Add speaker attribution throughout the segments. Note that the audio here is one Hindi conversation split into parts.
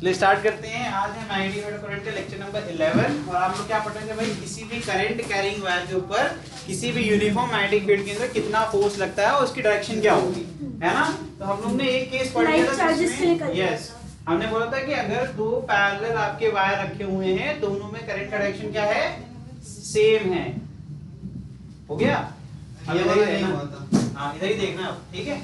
Speaker 1: चलिए स्टार्ट करते हैं। आज है मैग्नेटिक करंट का लेक्चर नंबर 11 और आप लोग क्या पढ़ रहे थे भाई, किसी भी करंट कैरिंग वायर के ऊपर किसी भी यूनिफॉर्म मैग्नेटिक फील्ड के अंदर कितना फोर्स लगता है और उसकी डायरेक्शन क्या होगी, है ना। तो हम लोग ने एक केस पढ़ लिया था जिसमें यस हमने बोला था कि अगर दो पैरेलल आपके वायर रखे हुए हैं, दोनों में करंट का डायरेक्शन क्या है, सेम है। हो गया, अब इधर ही देखना, हाँ इधर ही देखना अब, ठीक है।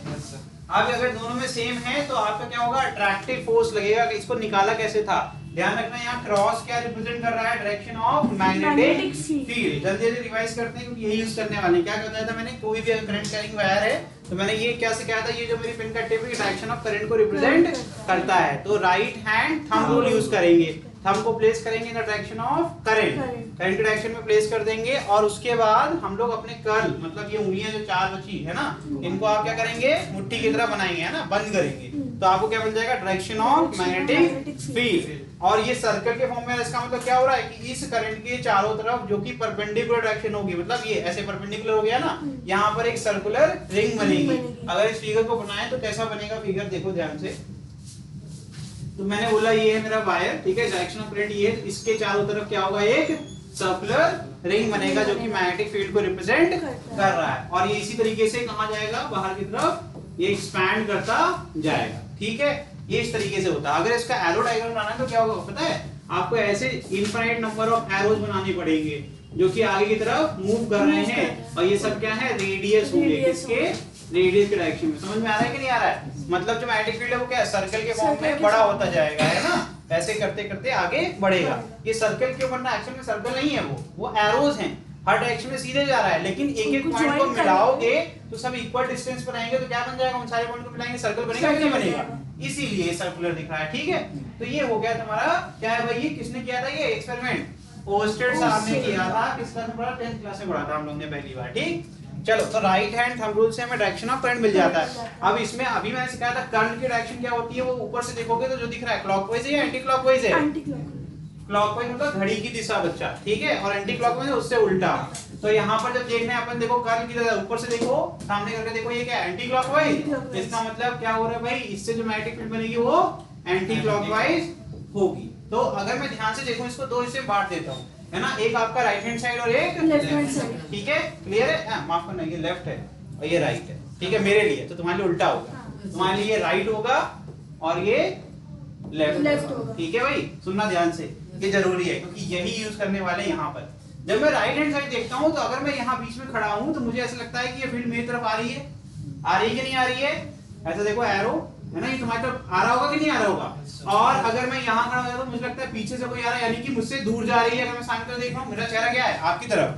Speaker 1: अब अगर दोनों में सेम है तो आपका क्या होगा, अट्रैक्टिव फोर्स लगेगा। इसको निकाला कैसे था, ध्यान रखना। यहाँ क्रॉस क्या रिप्रेजेंट कर रहा है, डायरेक्शन ऑफ मैग्नेटिक फील्ड। जल्दी जल्दी रिवाइज करते हैं क्योंकि यही यूज करने वाले हैं। क्या बताया था मैंने, कोई भी अगर करंट कैरिंग वायर है तो मैंने ये क्या सिखाया था, ये जो मेरी पेन का टिप है डायरेक्शन ऑफ करंट को रिप्रेजेंट करता है। तो right hand thumb rule use करेंगे, थंब को प्लेस करेंगे in the direction of current, current के डायरेक्शन में प्लेस कर देंगे। और उसके बाद हम लोग अपने कर्ल, मतलब ये उंगलियां जो चार बची है ना, इनको आप क्या करेंगे, मुट्ठी की तरह बनाएंगे, है ना, बंद करेंगे। तो आपको क्या मिल जाएगा, डायरेक्शन ऑफ मैग्नेटिक फील्ड। और ये सर्कल के फॉर्म में, इसका मतलब क्या हो रहा है कि इस करंट के चारों तरफ जो कि परपेंडिकुलर डायरेक्शन होगी, मतलब ये ऐसे परपेंडिकुलर हो गया ना, यहाँ पर एक सर्कुलर रिंग बनेगी। अगर इस फिगर को बनाए तो कैसा बनेगा, फिगर देखो ध्यान से। तो मैंने बोला ये है मेरा वायर, ठीक है, डायरेक्शन ऑफ करंट ये, इसके चारों तरफ क्या होगा, एक सर्कुलर रिंग बनेगा जो कि मैग्नेटिक फील्ड को रिप्रेजेंट कर रहा है। और ये इसी तरीके से कहां जाएगा, बाहर की तरफ ये एक्सपैंड करता जाएगा, ठीक है। ये इस तरीके से होता है। अगर इसका एरो डायग्राम बनाना है तो क्या होगा पता है आपको, ऐसे इनफाइनाइट नंबर ऑफ एरोज बनाने पड़ेंगे जो कि आगे की तरफ मूव कर रहे हैं। और ये सब क्या है, रेडियस होंगे, किसके, रेडियस के डायरेक्शन में। समझ में आ रहा है कि नहीं आ रहा है, मतलब जो मैग्नेटिक फील्ड है वो क्या है, सर्कल के फॉर्म में बड़ा होता जाएगा, है ना, ऐसे करते करते आगे बढ़ेगा। ये सर्कल क्यों बनना, एक्चुअल में सर्कल नहीं है, वो एरोज हैं, हर डायरेक्शन में सीधे जा रहा है। लेकिन एक एक पॉइंट को मिलाओगे तो सब इक्वल डिस्टेंस पर आएंगे, तो क्या बन जाएगा, उन सारे पॉइंट को मिलाएंगे सर्कल बनेगा कि नहीं बनेगा, इसीलिए सर्कुलर दिख रहा है, ठीक है। तो ये हो गया तुम्हारा, क्या है भाई, ये किसने किया था, ये एक्सपेरिमेंट ओस्टेड साहब ने किया था। किस क्लास में पढ़ा, 10th क्लास में पढ़ा था हम लोग ने पहली बार, ठीक। चलो, तो राइट हैंड थंब रूल से हमें डायरेक्शन ऑफ करंट मिल जाता है। अब इसमें अभी मैंने सिखाया था करंट की डायरेक्शन क्या होती है, वो ऊपर से देखोगे तो जो दिख रहा है क्लॉकवाइज है या एंटी क्लॉकवाइज है, क्लॉकवाइज मतलब घड़ी की दिशा बच्चा, ठीक है, और एंटी क्लॉकवाइज उससे उल्टा। तो यहाँ पर जब देखना है अपन, देखो कर्ल की तरह ऊपर से देखो, सामने करके देखो, ये क्या है, एंटी क्लॉकवाइज। इसका मतलब क्या हो रहा है भाई, इससे जो मैग्नेटिक फील्ड बनेगी वो एंटी क्लॉकवाइज होगी। तो अगर मैं ध्यान से देखूं, इसको दो हिस्से में बांट देता हूँ, है ना, एक आपका राइट हैंड साइड और एक लेफ्ट हैंड साइड, ठीक है, क्लियर है। माफ करना, ये लेफ्ट है और ये राइट है, ठीक है, मेरे लिए। तो तुम्हारे लिए उल्टा होगा, तुम्हारे लिए राइट होगा और ये लेफ्ट होगा, ठीक है भाई। सुनना ध्यान से, ये जरूरी है क्योंकि यही यूज करने वाले हैं यहाँ पर। जब मैं राइट हैंड साइड देखता हूँ तो अगर मैं यहाँ बीच में खड़ा हूँ तो मुझे ऐसा लगता है कि ये फील्ड मेरी तरफ आ रही है, कि नहीं आ रही है। ऐसा देखो एरो है ना, ये तुम्हारी तरफ आ रहा होगा कि नहीं आ रहा होगा। और अगर मैं यहाँ खड़ा हो तो मुझे लगता है पीछे से कोई आ रहा है, यानी कि मुझसे दूर जा रही है। अगर मैं सामने तरफ देख रहा हूँ, मेरा चेहरा क्या है, आपकी तरफ,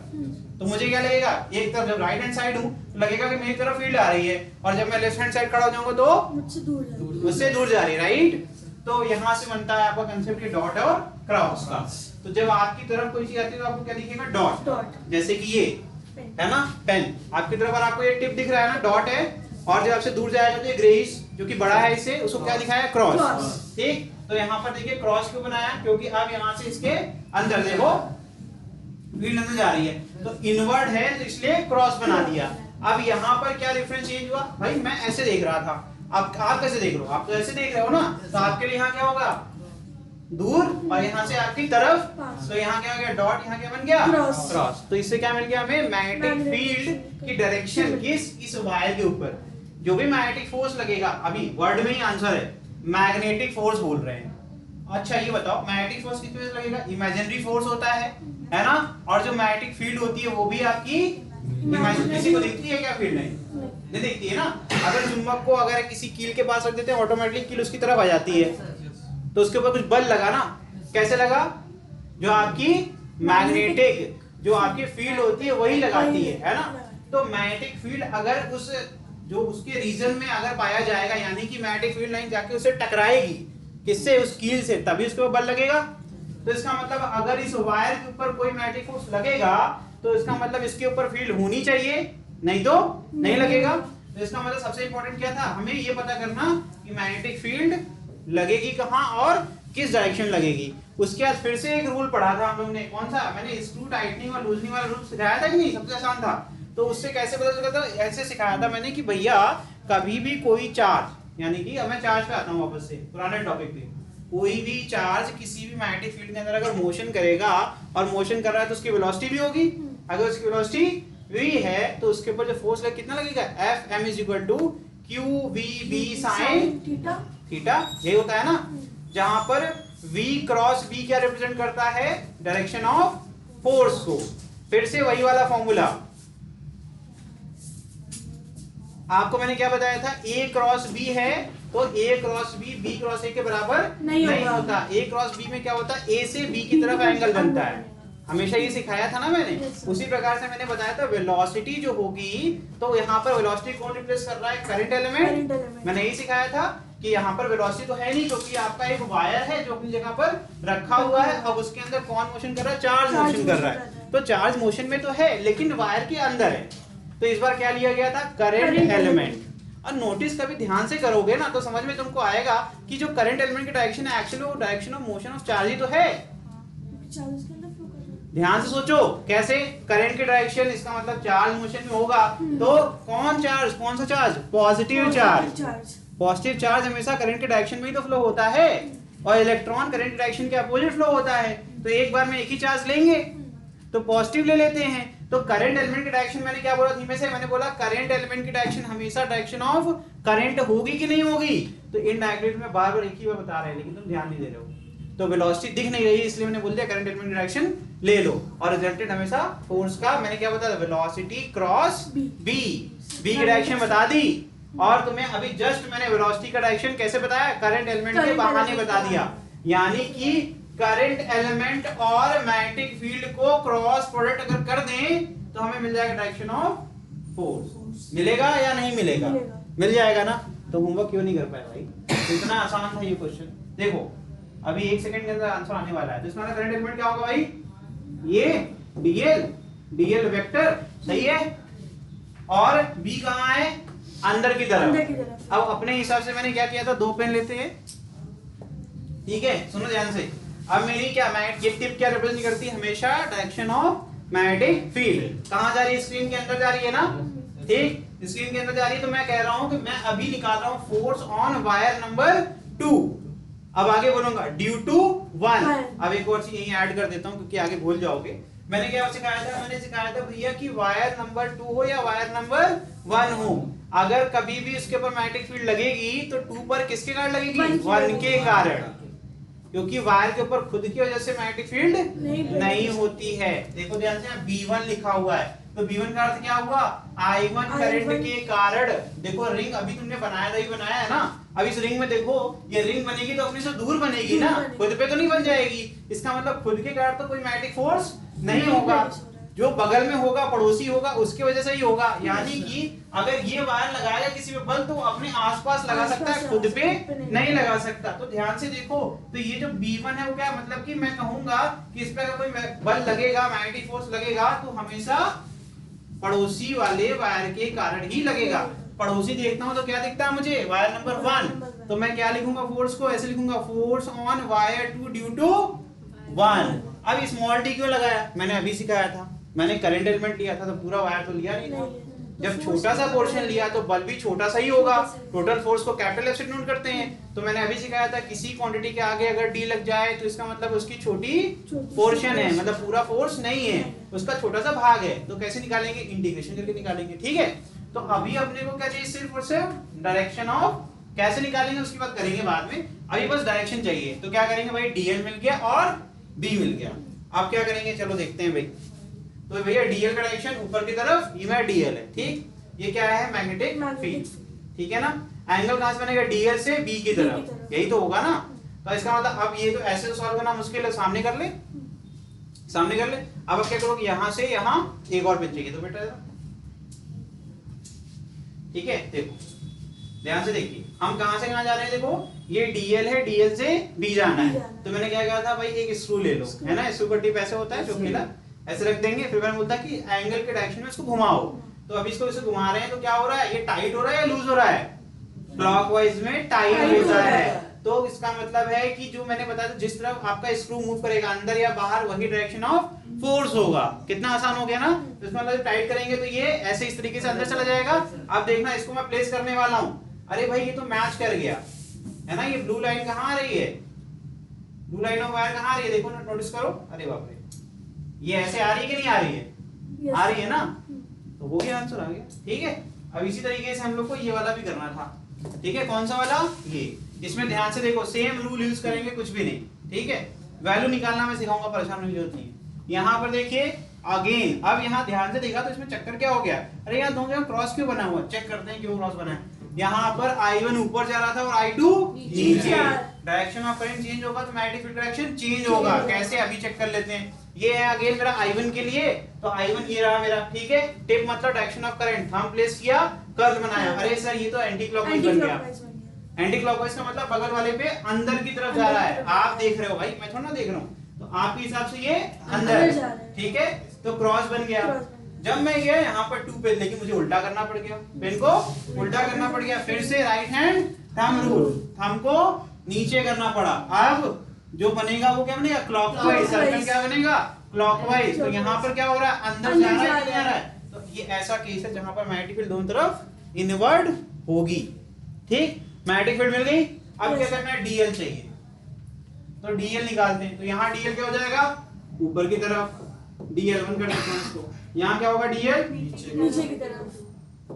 Speaker 1: तो मुझे क्या लगेगा, एक तरफ जब राइट हैंड साइड हूँ तो लगेगा कि मेरी तरफ फील्ड आ रही है, और जब मैं लेफ्ट हैंड साइड खड़ा हो जाऊंगा तो मुझसे दूर जा रही है, राइट। तो यहाँ से बनता है आपका कंसेप्ट डॉट और क्रॉस का। तो जब आपकी तरफ कोई चीज आती है तो आपको क्या दिखेगा, डॉट। जैसे कि ये है ना पेन आपकी तरफ, और आपको ये टिप दिख रहा है ना, डॉट है। और जब आपसे दूर जाएगा तो ये ग्रेइश जो कि बड़ा है, इससे उसको क्या दिखाया, क्रॉस, ठीक। तो यहाँ पर देखिए क्रॉस क्यों बनाया, क्योंकि अब यहाँ से इसके अंदर देखो फील्ड अंदर जा रही है, तो इनवर्ड है तो इसलिए क्रॉस बना दिया। अब यहाँ पर क्या डिफरेंस चेंज हुआ भाई, मैं ऐसे देख रहा था, आप कैसे देख रहे हो, आप तो ऐसे देख रहे हो ना, तो आपके लिए यहाँ क्या होगा, दूर, और यहाँ से आपकी तरफ, तो यहाँ क्या हो गया, डॉट, यहाँ क्या बन गया, क्रॉस। तो इससे क्या मिल गया हमें, मैग्नेटिक फील्ड की डायरेक्शन किस, इस वायर के ऊपर जो भी मैग्नेटिक फोर्स लगेगा, अभी वर्ड में ही आंसर है, मैग्नेटिक फोर्स बोल रहे हैं। अच्छा ये बताओ, मैग्नेटिक फोर्स किस वजह से लगेगा, इमेजिनरी फोर्स होता है ना। और जो मैग्नेटिक फील्ड होती है वो भी आपकी इमेजिनरी, किसी को दिखती है क्या फील्ड, नहीं दिखती है ना। अगर चुंबक को अगर किसी कील के पास रख देते हैं, ऑटोमेटिकली कील उसकी तरफ आ जाती है, तो उसके ऊपर कुछ बल लगा ना, कैसे लगा, जो आपकी मैग्नेटिक जो आपकी फील्ड होती है वही लगाती है ना। तो मैग्नेटिक फील्ड अगर उस जो उसके रीजन में अगर पाया जाएगा, यानी कि मैग्नेटिक फील्ड लाइन जाके उसे टकराएगी, किससे, उस कील से, तभी उसके ऊपर बल लगेगा। तो इसका मतलब अगर इस वायर के ऊपर कोई मैग्नेटिक फोर्स लगेगा तो इसका मतलब इसके ऊपर फील्ड होनी चाहिए, नहीं तो नहीं लगेगा। तो इसका मतलब सबसे इंपॉर्टेंट क्या था, हमें ये पता करना कि मैग्नेटिक फील्ड लगेगी कहां और किस डायरेक्शन लगेगी। उसके बाद फिर से एक रूल पढ़ा था हम लोग ने, कौन सा, मैंने स्क्रू टाइटनिंग और लूजनिंग वाला रूल सिखाया था कि नहीं, सबसे आसान था। तो उससे कैसे पता चला था, ऐसे सिखाया था मैंने कि भैया कभी भी कोई चार्ज, यानी कि अब मैं चार्ज पे आता हूँ वापस से पुराने टॉपिक पे, कोई भी चार्ज किसी भी मैग्नेटिक फील्ड के अंदर अगर मोशन करेगा और मोशन कर रहा है तो उसकी वेलोसिटी भी होगी। अगर उसकी वेलोसिटी v है तो उसके ऊपर जो फोर्स लगे कितना लगेगा, Fm is equal to QVB sin theta. यही होता है ना, जहां पर v क्रॉस b क्या रिप्रेजेंट करता है, डायरेक्शन ऑफ फोर्स को। फिर से वही वाला फॉर्मूला आपको मैंने क्या बताया था, a क्रॉस b है तो a cross b cross a के बराबर नहीं होता। a क्रॉस b में क्या होता है, a से b की तरफ एंगल बनता है, हमेशा ये सिखाया था ना मैंने। उसी प्रकार से मैंने बताया था वेलोसिटी जो होगी तो यहाँ पर वेलोसिटी कौन रिप्लेस कर रहा है, करंट एलिमेंट। मैंने यही सिखाया था कि यहाँ पर वेलोसिटी तो है नहीं, क्योंकि आपका एक वायर है जो अपनी जगह पर रखा हुआ है। अब उसके अंदर कौन मोशन कर रहा है, चार्ज मोशन कर रहा है। तो चार्ज मोशन में तो है लेकिन वायर के अंदर है, तो इस बार क्या लिया गया था, करंट एलिमेंट। और नोटिस कभी ध्यान से करोगे ना तो समझ में तुमको आएगा कि जो करंट एलिमेंट की डायरेक्शन है एक्चुअली वो direction of motion of charge ही तो है। ध्यान से सोचो कैसे, करंट की डायरेक्शन, इसका मतलब चार्ज मोशन में होगा तो कौन सा charge, positive charge. Positive charge हमेशा करंट के डायरेक्शन में ही तो फ्लो होता है, और इलेक्ट्रॉन करंट की डायरेक्शन के अपोजिट फ्लो होता है। तो एक बार में एक ही चार्ज लेंगे तो पॉजिटिव ले लेते हैं। तो करंट एलिमेंट की डायरेक्शन मैंने क्या बोला धीमे से, मैंने बोला करंट एलिमेंट की डायरेक्शन हमेशा डायरेक्शन ऑफ करंट होगी कि नहीं होगी। तो इनडायरेक्टली में बार बार एक ही बार बता रहे हैं लेकिन तुम ध्यान नहीं दे रहे हो, तो वेलोसिटी दिख नहीं रही इसलिए मैंने बोल दिया करंट एलिमेंट की डायरेक्शन ले लो। और रिजल्टेंट हमेशा फोर्स का मैंने क्या बताया, वेलोसिटी क्रॉस बी की डायरेक्शन बता दी। और तुम्हें अभी जस्ट मैंने वेलोसिटी का डायरेक्शन कैसे बताया, करंट एलिमेंट के बहाने बता दिया। यानी कि करंट एलिमेंट और मैग्नेटिक फील्ड को क्रॉस प्रोडक्ट अगर कर दें तो हमें मिल जाएगा डायरेक्शन ऑफ फोर्स। मिलेगा या नहीं मिलेगा, मिल जाएगा ना। तो होमवर्क क्यों नहीं कर पाए भाई, इतना आसान था ये क्वेश्चन। देखो अभी 1 सेकंड के अंदर आंसर आने वाला है। तो इसमें करंट एलिमेंट क्या होगा भाई, ये डीएल वेक्टर सही है, और बी कहाँ है, अंदर की तरफ। अब अपने हिसाब से मैंने क्या किया था, 2 पेन लेते हैं, ठीक है, सुनो ध्यान से। अब मेरी क्या ये टिप क्या रिप्रेजेंट करती है, हमेशा डायरेक्शन ऑफ मैग्नेटिक फील्ड। कहां जा रही है, स्क्रीन के अंदर जा रही है ना, ठीक, स्क्रीन के अंदर जा रही है। तो मैं कह रहा हूं कि मैं अभी निकाल रहा हूं फोर्स ऑन वायर नंबर 2। अब आगे बोलूंगा ड्यू टू 1। अब एक और चीज यही ऐड कर देता हूं क्योंकि आगे भूल जाओगे। मैंने क्या सिखाया था, मैंने सिखाया था भैया कि वायर नंबर 2 हो या वायर नंबर 1 हो, अगर कभी भी उसके ऊपर मैग्नेटिक फील्ड लगेगी तो 2 पर किसके कारण लगेगी, 1 के कारण, क्योंकि वायर के ऊपर खुद की वजह से मैग्नेटिक फील्ड नहीं होती है। देखो ध्यान से B1 लिखा हुआ है, तो B1 का अर्थ क्या हुआ, I1 करंट के कारण। देखो रिंग अभी तुमने बनाया ही बनाया है ना, अब इस रिंग में देखो ये रिंग बनेगी तो अपने से दूर बनेगी ना, खुद पे तो नहीं बन जाएगी। इसका मतलब खुद के कारण तो कोई मैग्नेटिक फोर्स नहीं होगा, जो बगल में होगा, पड़ोसी होगा, उसकी वजह से ही होगा। यानी कि अगर ये वायर लगाएगा किसी पे बल तो अपने आसपास लगा सकता है, खुद पे नहीं लगा सकता। तो ध्यान से देखो, तो ये जो B1 है वो क्या मतलब कि मैं कहूंगा कि इस पे अगर कोई बल लगेगा, मैग्नेटिक फोर्स लगेगा तो हमेशा पड़ोसी वाले वायर के कारण ही लगेगा। पड़ोसी देखता हूं तो क्या दिखता है मुझे, वायर नंबर 1। तो मैं क्या लिखूंगा, फोर्स को ऐसे लिखूंगा, force on wire 2 due to 1। अब स्मॉल टी क्यों लगाया, मैंने अभी सिखाया था, मैंने करंट एलिमेंट लिया था तो पूरा वायर तो लिया नहीं था। जब छोटा सा पोर्शन लिया तो बल भी छोटा सा ही होगा। टोटल फोर्स को कैपिटल एफ से डिनोट करते हैं। तो मैंने अभी सिखाया था किसी क्वांटिटी के आगे अगर डी लग जाए तो इसका मतलब उसकी छोटी पोर्शन है, मतलब पूरा फोर्स नहीं है, उसका छोटा सा भाग है। तो कैसे निकालेंगे, इंटीग्रेशन करके निकालेंगे, ठीक है। तो अभी अपने को क्या चाहिए, सिर्फ और सिर्फ डायरेक्शन ऑफ, कैसे निकालेंगे उसकी बात करेंगे बाद में, अभी बस डायरेक्शन चाहिए। तो क्या करेंगे भाई, डीएल मिल गया और बी मिल गया। अब क्या करेंगे, चलो देखते हैं भाई। तो भैया डीएल का डायरेक्शन ऊपर की तरफ, ये मेरा डीएल है, ठीक, ये क्या है, मैग्नेटिक फील्ड, ठीक है ना। एंगल कहां से बनेगा, डीएल से बी की तरफ, यही तो होगा ना। तो इसका मतलब अब ये तो ऐसे सॉल्व करना मुश्किल है, सामने कर ले, सामने कर ले। अब क्या करोगे, यहां से यहां एक और पेन चाहिए तो बेटा, ठीक है। देखो ध्यान से देखिए, हम कहां से कहां जा रहे हैं, देखो ये डीएल है, डीएल से बी जाना है। तो मैंने क्या कहा था भाई, एक स्क्रू ले लो, है ना, स्क्रू का टिप ऐसे होता है चौकीला, ऐसे रख देंगे। फिर मैंने बोलता कि एंगल के डायरेक्शन में इसको घुमाओ। तो अभी इसको इसे घुमा रहे हैं तो क्या हो रहा है, ये टाइट हो रहा है या लूज हो रहा है, क्लॉकवाइज में टाइट होता है। तो इसका मतलब है कि जो मैंने बताया जिस तरफ आपका स्क्रू मूव करेगा अंदर या बाहर, वही डायरेक्शन ऑफ फोर्स होगा। कितना आसान हो गया ना। तो इसका मतलब टाइट करेंगे तो ये ऐसे इस तरीके से अंदर चला जाएगा। अब देखना, इसको मैं प्लेस करने वाला हूं, अरे भाई ये तो मैच कर गया है ना, ये ब्लू लाइन कहां आ रही है, ब्लू लाइन ऑफ वायर कहाँ आ रही है, देखो ना, नोटिस करो, अरे बाप रे, ये ऐसे आ रही है कि नहीं आ रही है?
Speaker 2: Yes.
Speaker 1: आ रही है ना, तो हो गया, आंसर आ गया। ठीक है, अब इसी तरीके से हम लोग को ये वाला भी करना था। ठीक है, कौन सा वाला? ये। इसमें ध्यान से देखो, सेम रूल यूज करेंगे, कुछ भी नहीं। ठीक है, वैल्यू निकालना मैं सिखाऊंगा, परेशान होने की जरूरत नहीं है। यहाँ पर देखिए अगेन, अब यहाँ ध्यान से देखा तो इसमें चक्कर क्या हो गया, अरे यहाँ दोनों जगह क्रॉस क्यों बना हुआ, चेक करते हैं क्यों क्रॉस बना है। यहाँ पर I1 ऊपर जा रहा था और I2 नीचे, डायरेक्शन ऑफ करंट चेंज होगा तो मैग्नेटिक फील्ड डायरेक्शन चेंज होगा। कैसे, अभी चेक कर लेते हैं। ये है अगेन मेरा I1 के लिए, तो I1 ये रहा मेरा। ठीक है, टिप मतलब direction of current, thumb place किया, कर्व बनाया। अरे सर ये तो एंटी क्लॉकवाइज बन गया। एंटी क्लॉकवाइज का मतलब बगल वाले पे अंदर की तरफ जा रहा है, आप देख रहे हो भाई, मैं थोड़ा ना देख रहा हूँ, तो आपके हिसाब से ये अंदर। ठीक है, तो क्रॉस बन गया। जब मैं गया यहाँ पर 2 पे, लेकिन मुझे उल्टा करना पड़ गया, पेन को उल्टा करना पड़ गया। फिर से right hand thumb rule, thumb को नीचे करना पड़ा। अब जो बनेगा वो क्या बनेगा, क्लॉकवाइज। सर्कल क्या बनेगा, क्लॉकवाइज। तो यहाँ पर क्या हो रहा है, अंदर जा रहा है, जा रहा है। तो ये ऐसा केस है जहां पर मैग्नेटिक फील्ड दोनों तरफ इनवर्ड होगी। ठीक, मैग्नेटिक फील्ड मिल गई। अब क्या करना है, डीएल चाहिए, तो डीएल निकालते हैं। तो यहाँ डीएल क्या हो जाएगा, ऊपर की तरफ, डीएल1 कर देते हैं इसको। यहाँ क्या होगा, डीएल
Speaker 2: नीचे की तरफ,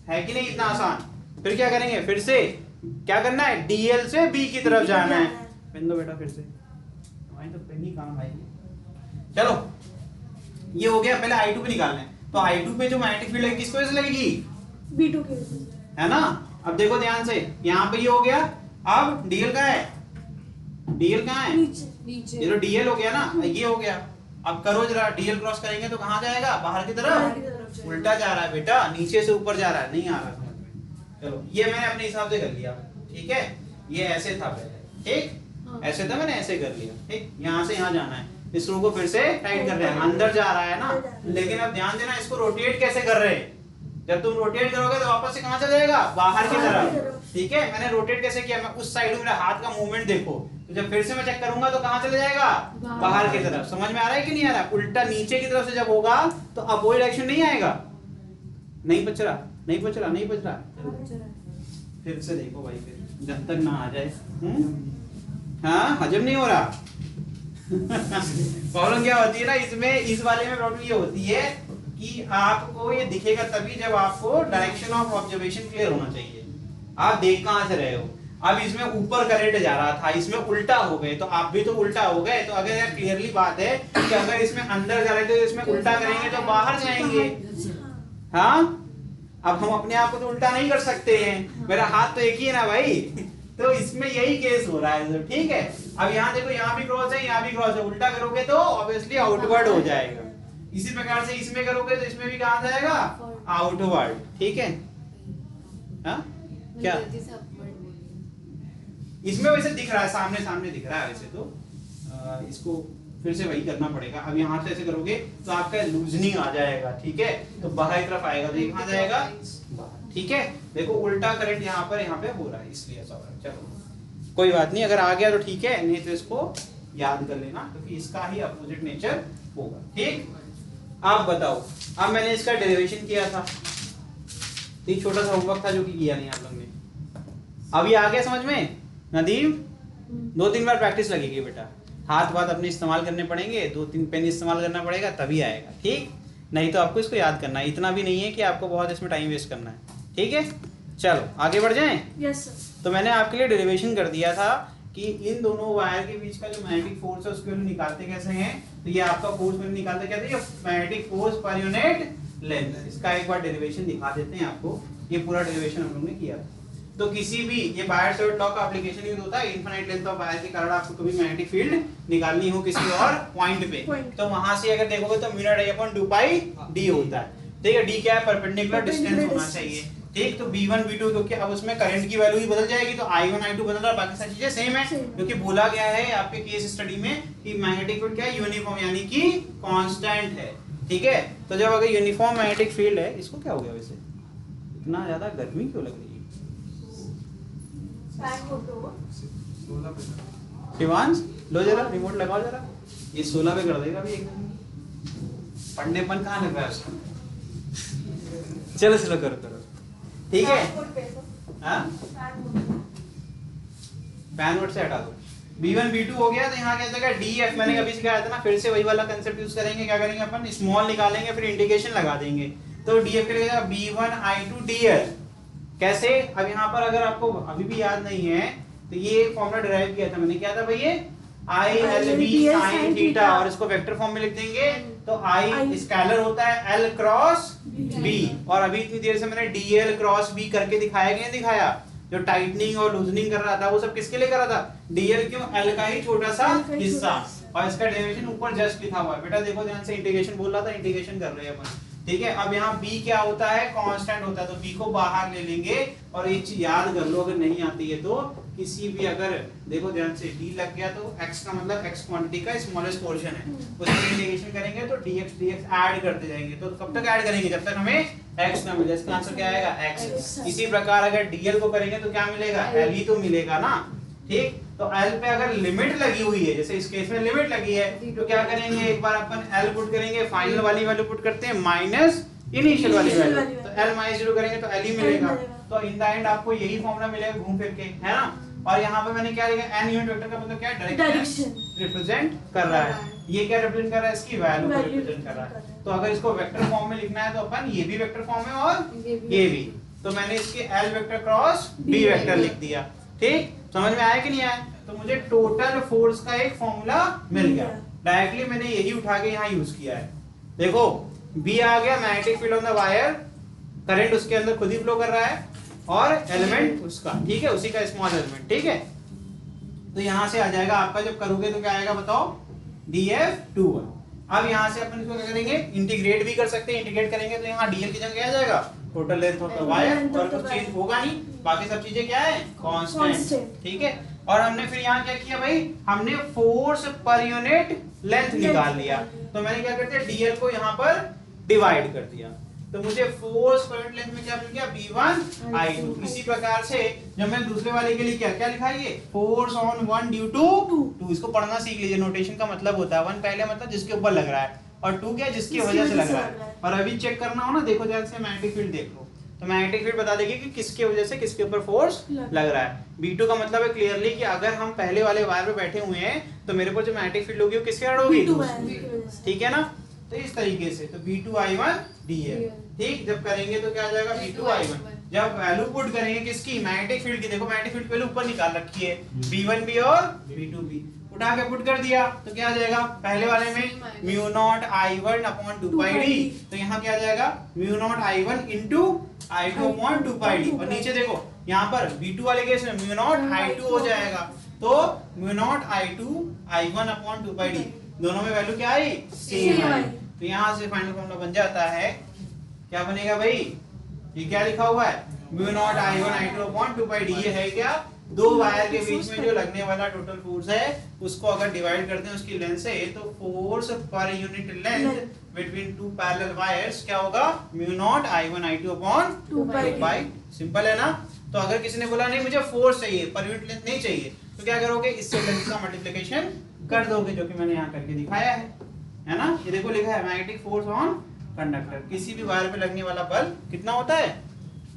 Speaker 1: है कि नहीं, इतना आसान। फिर क्या करेंगे, फिर से क्या करना है, डीएल से बी की तरफ जाना है। पेन दो बेटा, फिर से हमारी तो पेन ही काम आएगी। चलो ये हो गया, पहले I2 पे निकालना है। तो I2 पे जो मैग्नेटिक फील्ड है किसको वजह से लगेगी,
Speaker 2: B2 की वजह से,
Speaker 1: है ना। अब देखो ध्यान से, यहाँ पे ये हो गया। अब डीएल कहाँ है, डीएल कहाँ है,
Speaker 2: नीचे।
Speaker 1: ये तो डीएल हो गया ना, ये हो गया। अब करो जरा, डीएल क्रॉस करेंगे तो कहाँ जाएगा, बाहर की तरफ। उल्टा जा रहा है बेटा, नीचे से ऊपर जा रहा है, नहीं आ रहा समझ में। चलो ये मैंने अपने हिसाब से कर लिया। ठीक है, ये ऐसे था पहले, ठीक, ऐसे था, मैंने ऐसे कर लिया। ठीक, यहाँ से यहाँ जाना है, इस स्क्रू को फिर से टाइट कर रहे हैं, अंदर जा रहा है ना। लेकिन अब ध्यान देना, इसको रोटेट कैसे कर रहे हैं, जब तुम रोटेट करोगे तो वापस से कहाँ चला जाएगा, बाहर की तरफ। ठीक है, मैंने रोटेट कैसे किया, मैं उस साइड हूँ, मेरा हाथ का मूवमेंट देखो। तो जब फिर से मैं चेक करूंगा तो कहाँ चले जाएगा, बाहर की तरफ। समझ में आ रहा है कि नहीं आ रहा, उल्टा नीचे की तरफ से जब होगा तो अपोजिट डायरेक्शन नहीं आएगा। नहीं बच रहा, नहीं बच रहा, नहीं बच रहा, फिर से देखो भाई, फिर जब तक ना आ जाए। हाँ, हजम नहीं हो रहा। प्रॉब्लम क्या होती है ना इसमें, इस वाले में प्रॉब्लम ये होती है कि आपको ये दिखेगा तभी जब आपको डायरेक्शन ऑफ ऑब्जर्वेशन क्लियर होना चाहिए। आप देख कहां से रहे हो। अब इसमें ऊपर करंट जा रहा था, इसमें उल्टा हो गए, तो आप भी तो उल्टा हो गए। तो अगर यार क्लियरली बात है कि अगर इसमें अंदर जा रहे थे तो इसमें उल्टा करेंगे तो बाहर जाएंगे। हाँ, अब हम अपने आप को तो उल्टा नहीं कर सकते हैं, मेरा हाथ तो एक ही है ना भाई। तो इसमें यही केस हो रहा है। ठीक है, अब यहाँ देखो, यहाँ भी क्रॉस है, यहाँ भी क्रॉस है, उल्टा करोगे तो ऑब्वियसली आउटवर्ड हो जाएगा। इसी प्रकार से इसमें करोगे तो इसमें भी कहाँ जाएगा, आउटवर्ड। ठीक है, हाँ क्या इसमें वैसे दिख रहा है, सामने सामने दिख रहा है वैसे तो। इसको फिर से वही करना पड़ेगा। अब यहाँ से ऐसे करोगे तो आपका लूजनिंग आ जाएगा। ठीक है, तो बाहर की तरफ आएगा, तो कहाँ जाएगा, ठीक है। देखो उल्टा करंट यहाँ पे हो रहा है, इसलिए ऐसा हो रहा है। चलो कोई बात नहीं, अगर आ गया तो ठीक है, नहीं तो इसको याद कर लेना, क्योंकि इसका ही अपोजिट नेचर होगा। ठीक, आप बताओ, अब मैंने इसका डेरिवेशन किया था, एक छोटा सा होमवर्क था जो कि किया नहीं आप लोग ने। अभी आ गया समझ में नदीम, 2-3 बार प्रैक्टिस लगेगी बेटा, हाथ वाथ अपने इस्तेमाल करने पड़ेंगे, 2-3 पेन इस्तेमाल करना पड़ेगा तभी आएगा। ठीक, नहीं तो आपको इसको याद करना है, इतना भी नहीं है कि आपको बहुत इसमें टाइम वेस्ट करना है। ठीक है, चलो आगे बढ़ जाएं।
Speaker 2: Yes sir.
Speaker 1: तो मैंने आपके लिए डेरिवेशन कर दिया था कि इन दोनों वायर के बीच का जो मैग्नेटिक फोर्स है उसको निकालते कैसे हैं। तो ये आपका फोर्स मैंने निकालते कैसे, ये मैग्नेटिक फोर्स पर यूनिट लेंथ। इसका एक बार डेरिवेशन दिखा देते हैं आपको। ये पूरा डेरिवेशन हम लोग ने किया था। तो किसी भी, ये बायर-सावर्त लॉ का एप्लीकेशन यूज होता है, इनफाइनाइट लेंथ ऑफ वायर के कारण आपको कभी मैग्नेटिक फील्ड निकालनी हो किसी और पॉइंट पे, तो वहां से अगर देखोगे तो mu not I upon 2 pi D होता है। ठीक है, डी क्या है, परपेंडिकुलर डिस्टेंस होना चाहिए। ठीक, तो B1 B2 क्योंकि अब उसमें करंट की वैल्यू ही बदल जाएगी, तो I1 I2 बदल रहा है, बाकी सारी चीजें सेम है। क्योंकि बोला गया है आपके केस स्टडी में कि मैग्नेटिक फील्ड क्या है, यूनिफॉर्म यानी कि कांस्टेंट है। ठीक है, तो जब अगर यूनिफॉर्म मैग्नेटिक फील्ड है, इसको क्या हो गया वैसे, इतना ज्यादा गर्मी क्यों लग रही है। शिवांश लो जरा रिमोट लगाओ जरा, ये 16 पे कर देगा अभी एकदम। पढ़नेपन कहाँ लग रहा है उसका। चलो चलो करो करो, ठीक है। हाँ, फैन मोड से हटा दो। B1 B2 हो गया, तो यहाँ क्या जाएगा DF, मैंने अभी सिखाया था ना, फिर से वही वाला कंसेप्ट यूज करेंगे। क्या करेंगे अपन, स्मॉल निकालेंगे फिर इंटीग्रेशन लगा देंगे, तो DF के लिए जाएगा B1 I2 DL। कैसे, अब यहाँ पर अगर आपको अभी भी याद नहीं है तो ये फॉर्मूला डिराइव किया था मैंने, क्या था भाई ये ILB sin थीटा, और इसको वेक्टर फॉर्म में लिख देंगे तो I स्केलर होता है L क्रॉस B, और अभी इतनी देर से मैंने DL क्रॉस B करके दिखाया कि नहीं दिखाया, जो टाइटनिंग और लूजनिंग कर रहा था वो सब किसके लिए कर रहा था, DL क्यों, L का ही छोटा सा हिस्सा, और इसका डेरिवेशन ऊपर जस्ट लिखा हुआ है। बेटा देखो ध्यान से, इंटीग्रेशन बोल रहा था, इंटीग्रेशन कर रहे हैं अपन, ठीक है। अब यहाँ b क्या होता है, कांस्टेंट होता है, तो b को बाहर ले लेंगे। और एक चीज याद कर लो, अगर नहीं आती है तो किसी भी, अगर देखो ध्यान से d लग गया तो x का मतलब x क्वांटिटी का स्मॉलेस्ट पोर्शन है, उसमें इंटीग्रेशन करेंगे तो dx ऐड करते जाएंगे, तो कब तक ऐड करेंगे, जब तक हमें x ना मिले। इसका आंसर क्या आएगा, x। इसी प्रकार अगर dl को करेंगे तो क्या मिलेगा, l ही तो मिलेगा ना, ठीक। तो L पे अगर लिमिट लगी हुई है, जैसे इस केस में लिमिट लगी है, तो क्या करेंगे, एक बार अपन L पुट करेंगे, फाइनल वाली वैल्यू पुट करते हैं माइनस इनिशियल वाली वैल्यू, तो L माइनस 0 करेंगे तो L ही मिलेगा। तो इन द एंड आपको यही फॉर्मूला मिलेगा घूम फिर के, है ना। और यहाँ पे मैंने क्या लिखा, n यूनिट वेक्टर का मतलब क्या है, डायरेक्शन रिप्रेजेंट कर रहा है। ये क्या रिप्रेजेंट कर रहा है, इसकी वैल्यू को रिप्रेजेंट कर रहा है। तो अगर इसको वेक्टर फॉर्म में लिखना है तो अपन ये भी वेक्टर फॉर्म है और ये भी, तो मैंने इसके L vector cross B vector लिख दिया, ठीक। समझ में आया कि नहीं आया, तो मुझे टोटल फोर्स का एक फॉर्मूला मिल गया, डायरेक्टली मैंने यही उठा के यहाँ यूज किया है। देखो B आ गया, magnetic field on the wire, current उसके अंदर खुद ही फ्लो कर रहा है, और एलिमेंट उसका, ठीक है, उसी का स्मॉल एलिमेंट, ठीक है। तो यहाँ से आ जाएगा आपका, जब करोगे तो क्या आएगा बताओ, dF21। अब यहाँ से अपन इसको क्या करेंगे, इंटीग्रेट भी कर सकते हैं, इंटीग्रेट करेंगे तो यहाँ dl की जगह क्या आ जाएगा, total length of the wire, और कुछ चेंज होगा नहीं, बाकी सब चीजें क्या है, कांस्टेंट, ठीक है। और हमने फिर यहाँ क्या किया भाई, हमने फोर्स पर यूनिट लेंथ निकाल लिया, तो मैंने क्या कर दिया, dl को यहाँ पर डिवाइड कर दिया, तो मुझे फोर्स पर यूनिट लेंथ में क्या मिल गया, B1 I2। इसी प्रकार से जब मैं दूसरे वाले के लिए क्या लिखा है, ये फोर्स ऑन 1 ड्यू टू 2, इसको पढ़ना सीख लीजिए, नोटेशन का मतलब होता है 1 पहले मतलब जिसके ऊपर लग रहा है, और 2 क्या जिसकी वजह से लग रहा है। और अभी चेक करना हो ना, देखो ध्यान से, मैग्नेटिक फील्ड देख लो, तो मैग्नेटिक फील्ड बता देगी कि किसकी वजह से किसके ऊपर फोर्स लग रहा है। B2 का मतलब है क्लियरली कि अगर हम पहले वाले वायर पे बैठे हुए हैं तो मेरे पर जो मैग्नेटिक फील्ड होगी वो किसके कारण होगी, ठीक है ना। तो इस तरीके से, तो B2 I1 DL, ठीक। जब करेंगे तो क्या आ जाएगा, B2 I1। जब वैल्यू पुट करेंगे किसकी, मैग्नेटिक फील्ड की, देखो मैग्नेटिक फील्ड पहले ऊपर निकाल रखी है, B1B और B2B, उठा के पुट कर दिया तो क्या आ जाएगा, पहले वाले में म्यू नॉट I1 अपॉन 2 पाई d, तो यहाँ क्या आ जाएगा, mu naught I1 into I2 upon 2 पाई d, और नीचे देखो यहाँ पर B2 वाले केस में म्यू नॉट I2 हो जाएगा, तो mu naught I2 I1 upon 2 पाई d, दोनों में वैल्यू क्या आई, सेम आई। तो यहाँ से फाइनल फॉर्मूला बन जाता है, क्या बनेगा भाई, ये क्या लिखा हुआ है, mu naught I1 I2 upon 2 पाई d, ये है क्या, दो वायर के बीच में जो लगने वाला टोटल फोर्स है उसको अगर डिवाइड करते हैं उसकी लेंथ से, तो फोर्स पर unit length between two parallel wires क्या होगा, mu naught I1 I2 upon 2 पाई। सिंपल है ना। तो अगर किसी ने बोला नहीं मुझे फोर्स चाहिए, पर यूनिट लेंथ नहीं चाहिए, तो क्या करोगे, इससे लेंथ का मल्टीप्लिकेशन कर दोगे, जो कि मैंने यहाँ करके दिखाया है ना। ये देखो लिखा है मैग्नेटिक फोर्स ऑन कंडक्टर, किसी भी वायर पे लगने वाला बल कितना होता है,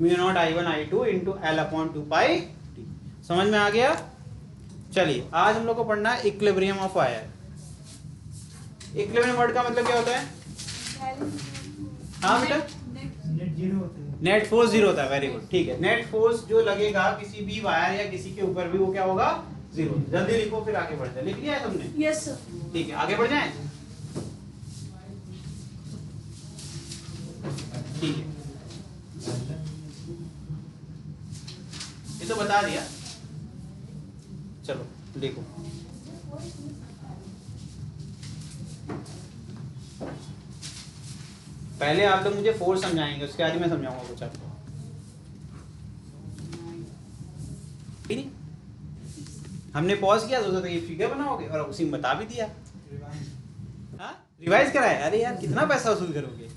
Speaker 1: mu naught I1 I2 into L upon 2 पाई d। समझ में आ गया। चलिए आज हम लोग को पढ़ना है equilibrium of wire. Equilibrium word का मतलब क्या होता है, हाँ बेटा, नेट जीरो होता है, नेट फोर्स जीरो होता है, वेरी गुड, ठीक है। नेट फोर्स जो लगेगा किसी भी वायर या किसी के ऊपर भी, वो क्या होगा, जीरो। जल्दी लिखो फिर आगे बढ़ जाए, लिख लिया है तुमने,
Speaker 2: यस सर,
Speaker 1: ठीक है, आगे बढ़ जाए, ठीक है, ये तो बता दिया। चलो देखो, पहले आप लोग मुझे फोर्स समझाएंगे, उसके बाद मैं समझाऊंगा कुछ आपको, ठीक है। हमने पॉज किया, सोचा था ये फिगर बनाओगे, और उसी में बता भी दिया। हाँ रिवाइज कराए, अरे यार कितना पैसा वसूल करोगे,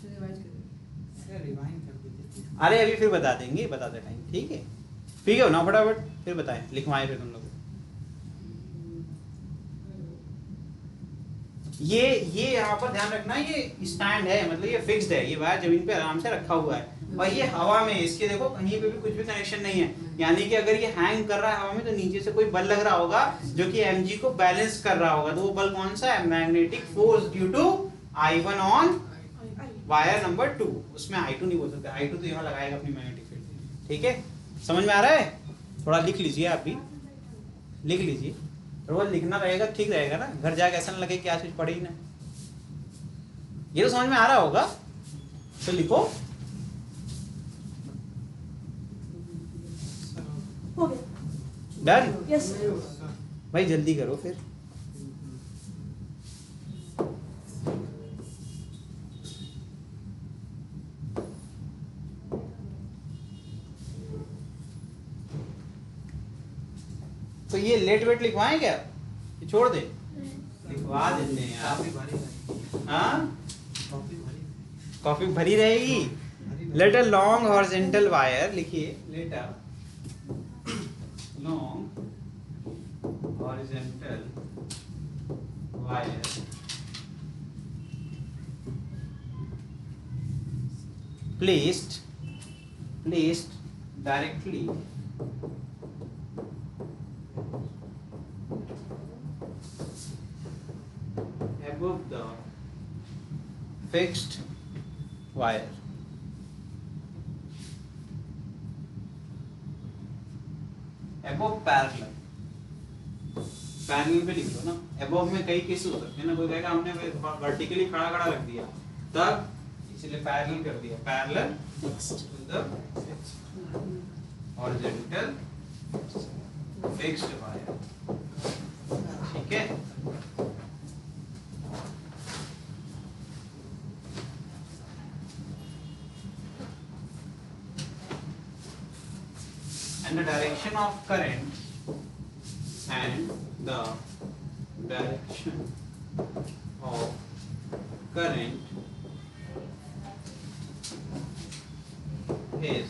Speaker 1: अरे अभी फिर बता देंगे, बताते टाइम, ठीक है, ठीक है ना, फटाफट फिर बताएं, लिखवाएं फिर तुम लोग। ये यहाँ पर ध्यान रखना, ये स्टैंड है, मतलब ये फिक्स्ड है, ये वायर जमीन पे आराम से रखा हुआ है और ये हवा में, इसके देखो कहीं पे भी कुछ भी कनेक्शन नहीं है, यानी कि अगर ये हैंग कर रहा है हवा में तो नीचे से कोई बल लग रहा होगा जो कि mg को बैलेंस कर रहा होगा। तो वो बल कौन सा है? Magnetic force due to I1 on wire number 2। उसमें I2 नहीं बोल सकते, I2 तो यहाँ लगाएगा अपनी मैग्नेटिक फील्ड। ठीक है, समझ में आ रहा है? थोड़ा लिख लीजिए, आप भी लिख लीजिए, रोज लिखना रहेगा, ठीक रहेगा ना, घर जाके ऐसा ना लगे कि आज कुछ पढ़े ही ना। ये तो समझ में आ रहा होगा, तो लिखो।
Speaker 2: हो गया।
Speaker 1: डन?
Speaker 2: यस
Speaker 1: भाई जल्दी करो फिर। तो ये लेट वेट लिखवाएं क्या, ये छोड़ दे? लिखवा देते हैं यार। हाँ, कॉपी भरी रहेगी। Let a long horizontal wire, लिखिए, let a long horizontal wire placed directly above the fixed wire, above parallel, parallel पे लिख लो ना, above में कई केसेस हो सकते हैं ना, कोई कहेगा हमने वर्टिकली खड़ा खड़ा रख दिया तब, इसलिए पैरेलल कर दिया, parallel to the horizontal fixed wire. ठीक है, and the direction of current and the direction of current is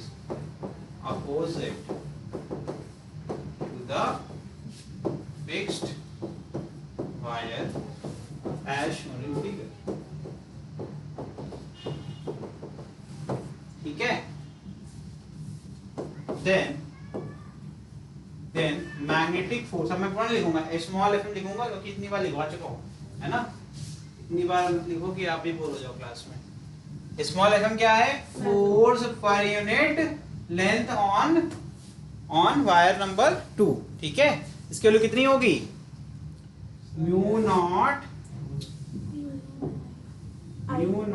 Speaker 1: opposite to the fixed wire as shown in figure। ठीक है, then मैग्नेटिक फोर्स, अब मैं पूरा लिखूंगा, स्मॉल एफ लिखूंगा क्योंकि इतनी बार लिखवा चुका हूं, है ना, इतनी बार मत लिखो कि आप भी बोल हो जाओ क्लास में। स्मॉल एफ क्या है? फोर्स पर unit length on wire number 2। ठीक है, इसकी वैल्यू कितनी होगी? Mu naught I1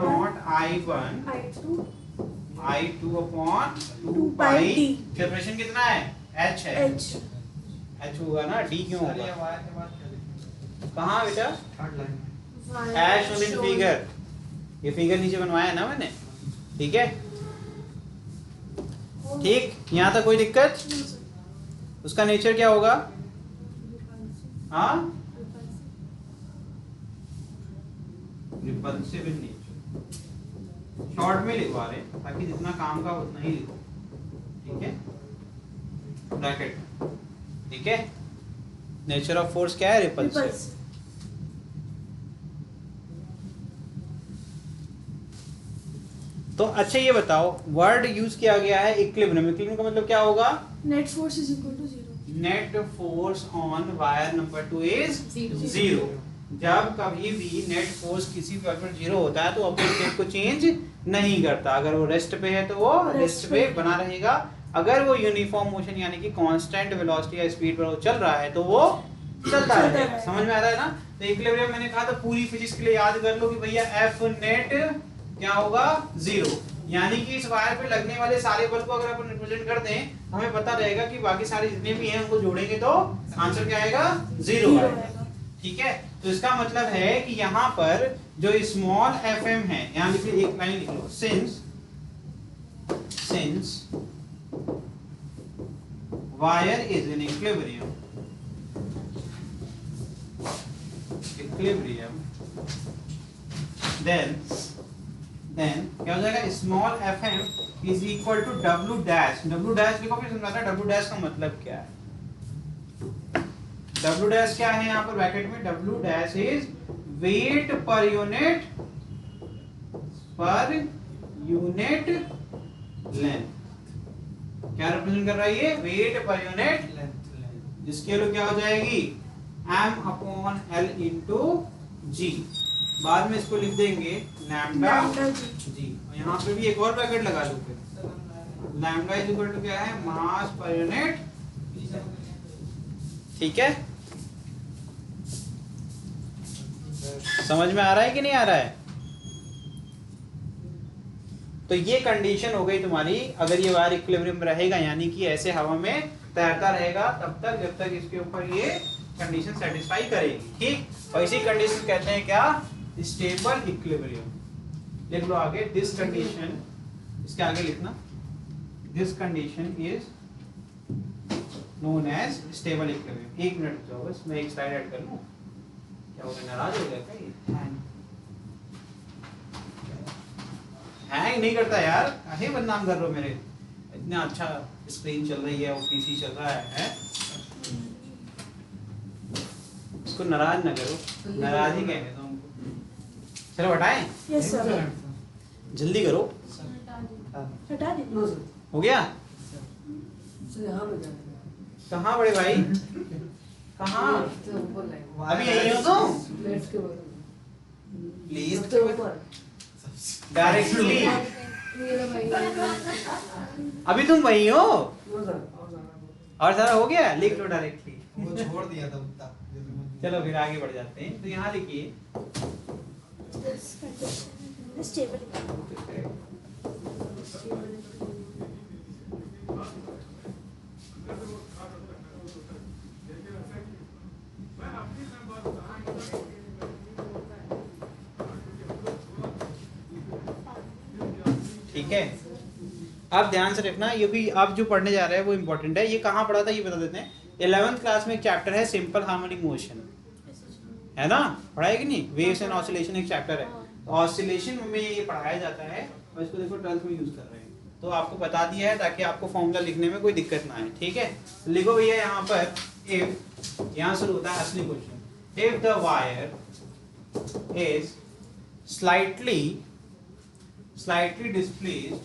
Speaker 1: I2 upon 2 पाई, सेपरेशन कितना है? H है, H होगा ना, D क्यों होगा? कहाँ बेटा? H on in figure, ये फिगर नीचे बनवाया ना मैंने। ठीक है, ठीक, यहाँ तक कोई दिक्कत? उसका नेचर क्या होगा? हाँ, रिपल्सिव इन नेचर। शॉर्ट में लिखवा रहे हैं ताकि जितना काम का उतना ही लिखो। ठीक है, ब्रैकेट। ठीक है, नेचर ऑफ फोर्स क्या है? रिपल्सिव। तो अच्छा ये बताओ, वर्ड यूज किया गया है इक्विलिब्रियम। इक्विलिब्रियम का मतलब क्या होगा?
Speaker 2: Net force is equal to 0।
Speaker 1: Net force on wire number 2 is 0। जब कभी भी नेट फोर्स किसी वायर पर 0 होता है तो अपने स्टेट को चेंज नहीं करता। अगर वो रेस्ट पे है तो वो रेस्ट पे बना रहेगा, अगर वो यूनिफॉर्म मोशन यानी कि कांस्टेंट वेलोसिटी या स्पीड पर वो चल रहा है तो वो चलता रहेगा। समझ में आ रहा है ना? तो इक्विलिब्रियम मैंने कहा था पूरी फिजिक्स के लिए याद कर लो कि भैया एफ नेट क्या होगा? 0। यानी कि इस वायर पे लगने वाले सारे बल को अगर अपन रिप्रेजेंट कर दें हमें पता रहेगा कि बाकी सारे जितने भी हैं उनको जोड़ेंगे तो आंसर क्या आएगा? 0 आएगा। ठीक है, तो इसका मतलब है कि यहाँ पर जो स्मॉल fm है, यहाँ लिख एक लाइन लिख लो, since wire is in equilibrium then क्या हो जाएगा? Small fm is equal to w dash. w dash लिखो, फिर समझाता w डैश का मतलब क्या है। w डैश क्या है यहाँ पर ब्रैकेट में? w dash is weight per unit length. क्या रिप्रेजेंट कर रहा है ये? वेट पर यूनिट लेंथ, जिसकी वैल्यू क्या हो जाएगी? m अपॉन l इंटू जी। बाद में इसको लिख देंगे लैम्डा जी। और यहाँ पे भी एक और ब्रैकेट लगा लो फिर, लैम्डा इज इक्वल टू क्या है? मास पर यूनिट। ठीक है, समझ में आ रहा है कि नहीं आ रहा है? तो ये कंडीशन हो गई तुम्हारी। अगर ये वायर इक्विलिब्रियम में रहेगा, यानी कि ऐसे हवा में तैरता रहेगा तब तक जब तक इसके ऊपर ये कंडीशन सेटिस्फाई करेगी। ठीक, और इसी कंडीशन कहते हैं क्या? Stable equilibrium. लिख लो आगे, दिस कंडीशन, इसके आगे लिखना, this condition is known as stable equilibrium. एक मिनट जाओ बस, मैं एक स्लाइड ऐड कर लूं। क्या हो गया, नाराज हो गया क्या ये? हैंग नहीं करता यार, काहे बदनाम कर रहे हो मेरे? इतना अच्छा स्क्रीन चल रही है और पीसी चल रहा है? इसको नाराज ना करो, नाराज ही कहेंगे तो हमको। चलो हटाएं?
Speaker 2: Yes sir.
Speaker 1: जल्दी करो।
Speaker 2: हटा दीजिए।
Speaker 1: हो गया? कहाँ बड़े भाई? कहाँ? अभी यही हो तुम? Please directly. अभी तुम वही हो? और सारा हो गया? लिख लो डायरेक्टली।
Speaker 3: वो छोड़ दिया था उतना।
Speaker 1: चलो फिर आगे बढ़ जाते हैं। तो यहाँ लिखिए
Speaker 2: स्टेबल।
Speaker 1: ठीक है, अब ध्यान से रखना, ये भी आप जो पढ़ने जा रहे हैं वो इंपॉर्टेंट है। ये कहाँ पढ़ा था ये बता देते हैं। 11th क्लास में एक चैप्टर है सिंपल हार्मोनिक मोशन, है ना? पढ़ा है कि नहीं? वेव्स एंड ऑसिलेशन एक चैप्टर है। ऑसिलेशन में ये पढ़ाया जाता है और इसको देखो 12th में यूज कर रहे हैं। तो आपको बता दिया है ताकि आपको फॉर्मूला लिखने में कोई दिक्कत ना आए। ठीक है, लिखो भैया यहाँ पर, इफ, यहाँ शुरू होता है असली question. If the wire is slightly displaced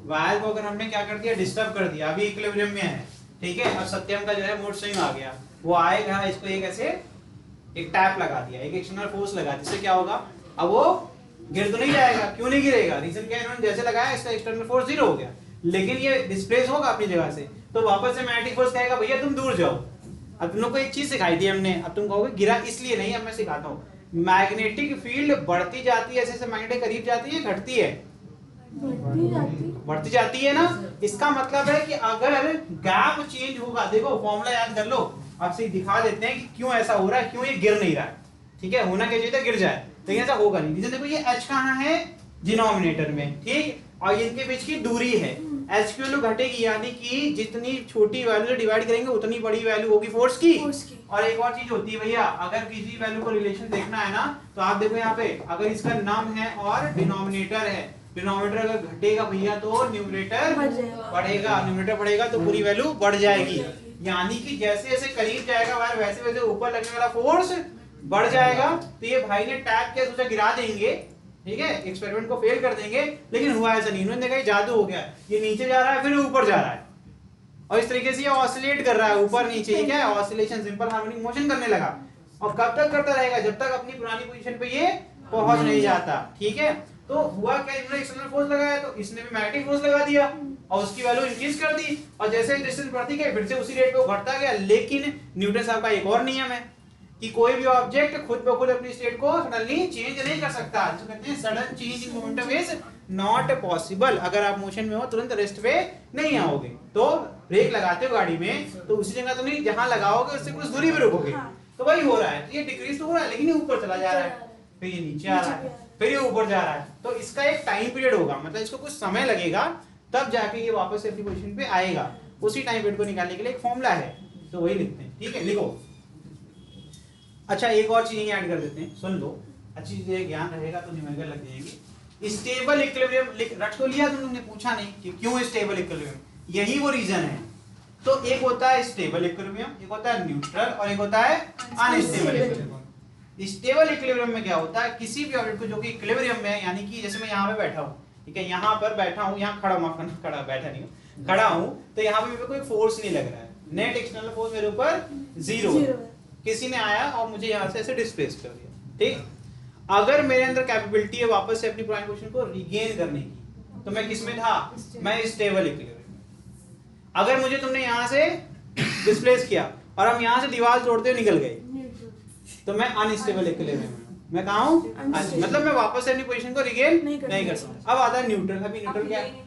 Speaker 1: wire को अगर हमने क्या कर दिया? डिस्टर्ब कर दिया। अभी इक्विलिब्रियम में है, ठीक है। अब सत्यम का जो है मूड स्विंग आ गया, वो आएगा, इसको एक ऐसे एक टैप लगा दिया, एक एक्सटर्नल फोर्स लगा दिया। इससे क्या होगा? अब वो गिर तो नहीं जाएगा। क्यों नहीं गिरेगा? रीजन क्या है? इन्होंने जैसे लगाया इसका एक्सटर्नल फोर्स 0 हो गया, लेकिन ये डिस्प्लेस होगा अपनी जगह से। तो वापस से मैग्नेटिक फोर्स कहेगा भैया तुम दूर जाओ। अब तुम लोग को एक चीज सिखाई थी हमने, अब तुम कहोगे गिरा इसलिए नहीं। अब मैं सिखाता हूँ। मैग्नेटिक फील्ड बढ़ती जाती है, ऐसे मैग्नेटिक करीब जाती है, घटती है? बढ़ती जाती है ना। इसका मतलब है कि अगर गैप चेंज होगा, देखो फॉर्मूला याद कर लो, आपसे दिखा देते हैं कि क्यों ऐसा हो रहा है, क्यों ये गिर नहीं रहा है। ठीक है, होना क्या चाहिए था? गिर जाए, लेकिन ऐसा होगा नहीं। रीजन देखो, ये h कहाँ है? डिनोमिनेटर में, ठीक, और इनके बीच की दूरी है। h की वैल्यू घटेगी, यानी कि जितनी छोटी वैल्यू से डिवाइड करेंगे उतनी बड़ी वैल्यू होगी फोर्स की। और एक और चीज होती है भैया, अगर किसी वैल्यू को रिलेशन देखना है ना, तो आप देखो यहाँ पे, अगर इसका नम है और डिनोमिनेटर है, डिनोमिनेटर अगर घटेगा भैया तो न्यूमरेटर बढ़ेगा, न्यूमरेटर बढ़ेगा तो पूरी वैल्यू बढ़ जाएगी। यानी कि जैसे जैसे करीब जाएगा वायर, वैसे वैसे ऊपर लगने वाला फोर्स बढ़ जाएगा। तो ये भाई ने टैप किया, सोचा गिरा देंगे, ठीक है, एक्सपेरिमेंट को फेल कर देंगे, लेकिन हुआ ऐसा नहीं। उन्होंने देखा जादू हो गया, ये नीचे जा रहा है फिर ऊपर जा रहा है, और इस तरीके से ये ऑसिलेट कर रहा है ऊपर नीचे। क्या है? ऑसिलेशन, सिंपल हार्मोनिक मोशन करने लगा। और कब तक करता रहेगा? जब तक अपनी पुरानी पोजीशन पे ये पहुंच नहीं जाता। ठीक है, तो हुआ क्या, इन्होंने एक्सटर्नल फोर्स लगाया, तो इसने भी मैग्नेटिक फोर्स लगा दिया और उसकी वैल्यू इंक्रीज कर दी, और जैसे डिस्टेंस बढ़ती गई फिर से उसी रेट पे वो घटता गया। लेकिन न्यूटन साहब का एक और नियम है कि कोई भी ऑब्जेक्ट खुद ब खुद अपनी स्टेट को सडनली चेंज नहीं कर सकता। जिसको कहते हैं sudden change in momentum is not possible. अगर आप मोशन में हो तुरंत रेस्ट पे नहीं आओगे। तो ब्रेक लगाते हो गाड़ी में तो उसी जगह तो नहीं, जहां लगाओगे उससे कुछ दूरी पे रुकोगे। तो वही हो रहा है, ये डिक्रीज तो हो रहा है, लेकिन ये ऊपर चला जा रहा है, फिर ये नीचे आ रहा है, फिर ये ऊपर जा रहा है। तो इसका एक टाइम पीरियड होगा, मतलब इसको कुछ समय लगेगा, तब जाके ये वापस से अपनी पोजीशन पे आएगा। उसी टाइम पीरियड को निकालने के लिए एक फॉर्मूला है, तो वही लिखते हैं। ठीक है, लिखो। अच्छा, एक और चीज ऐड कर देते हैं, सुन लो, अच्छी चीज ज्ञान रहेगा तो न्यूमेरिकल लग जाएगी। स्टेबल इक्विलिब्रियम रट तो लिया तुमने, पूछा नहीं कि क्यों स्टेबल इक्विलिब्रियम। यही वो रीजन है तो एक होता है स्टेबल इक्विलिब्रियम, एक होता है न्यूट्रल और एक होता है अनस्टेबल इक्विलिब्रियम। स्टेबल इक्विलिब्रियम में क्या होता है, किसी भी ऑब्जेक्ट को जो कि इक्विलिब्रियम में है, यानी कि जैसे मैं यहाँ पे बैठा हूँ, ठीक है, यहाँ पर बैठा हूँ, यहाँ खड़ा माफ करना, खड़ा बैठा नहीं हूँ, खड़ा हूँ, तो यहाँ पे मेरे को कोई फोर्स नहीं लग रहा है, नेट एक्सटर्नल फोर्स मेरे ऊपर जीरो है, किसी ने आया और मुझे यहाँ से ऐसे डिस्प्लेस कर दिया, ठीक। अगर मेरे अंदर कैपेबिलिटी है वापस से अपनी पुरानी पोजीशन को रिगेन करने की, तो मैं किसमें था, मैं स्टेबल इक्विलिब्रियम में। अगर मुझे तुमने यहाँ से डिस्प्लेस किया और हम यहाँ से दीवार तोड़ते हुए निकल गए, तो मैं अनस्टेबल इक्विलिब्रियम में हूं। मैं कहाँ हूँ, मतलब मैं वापस से अपनी पोजीशन को रिगेन नहीं कर सकता। अब आता है न्यूट्रल। अभी न्यूट्रल क्या है,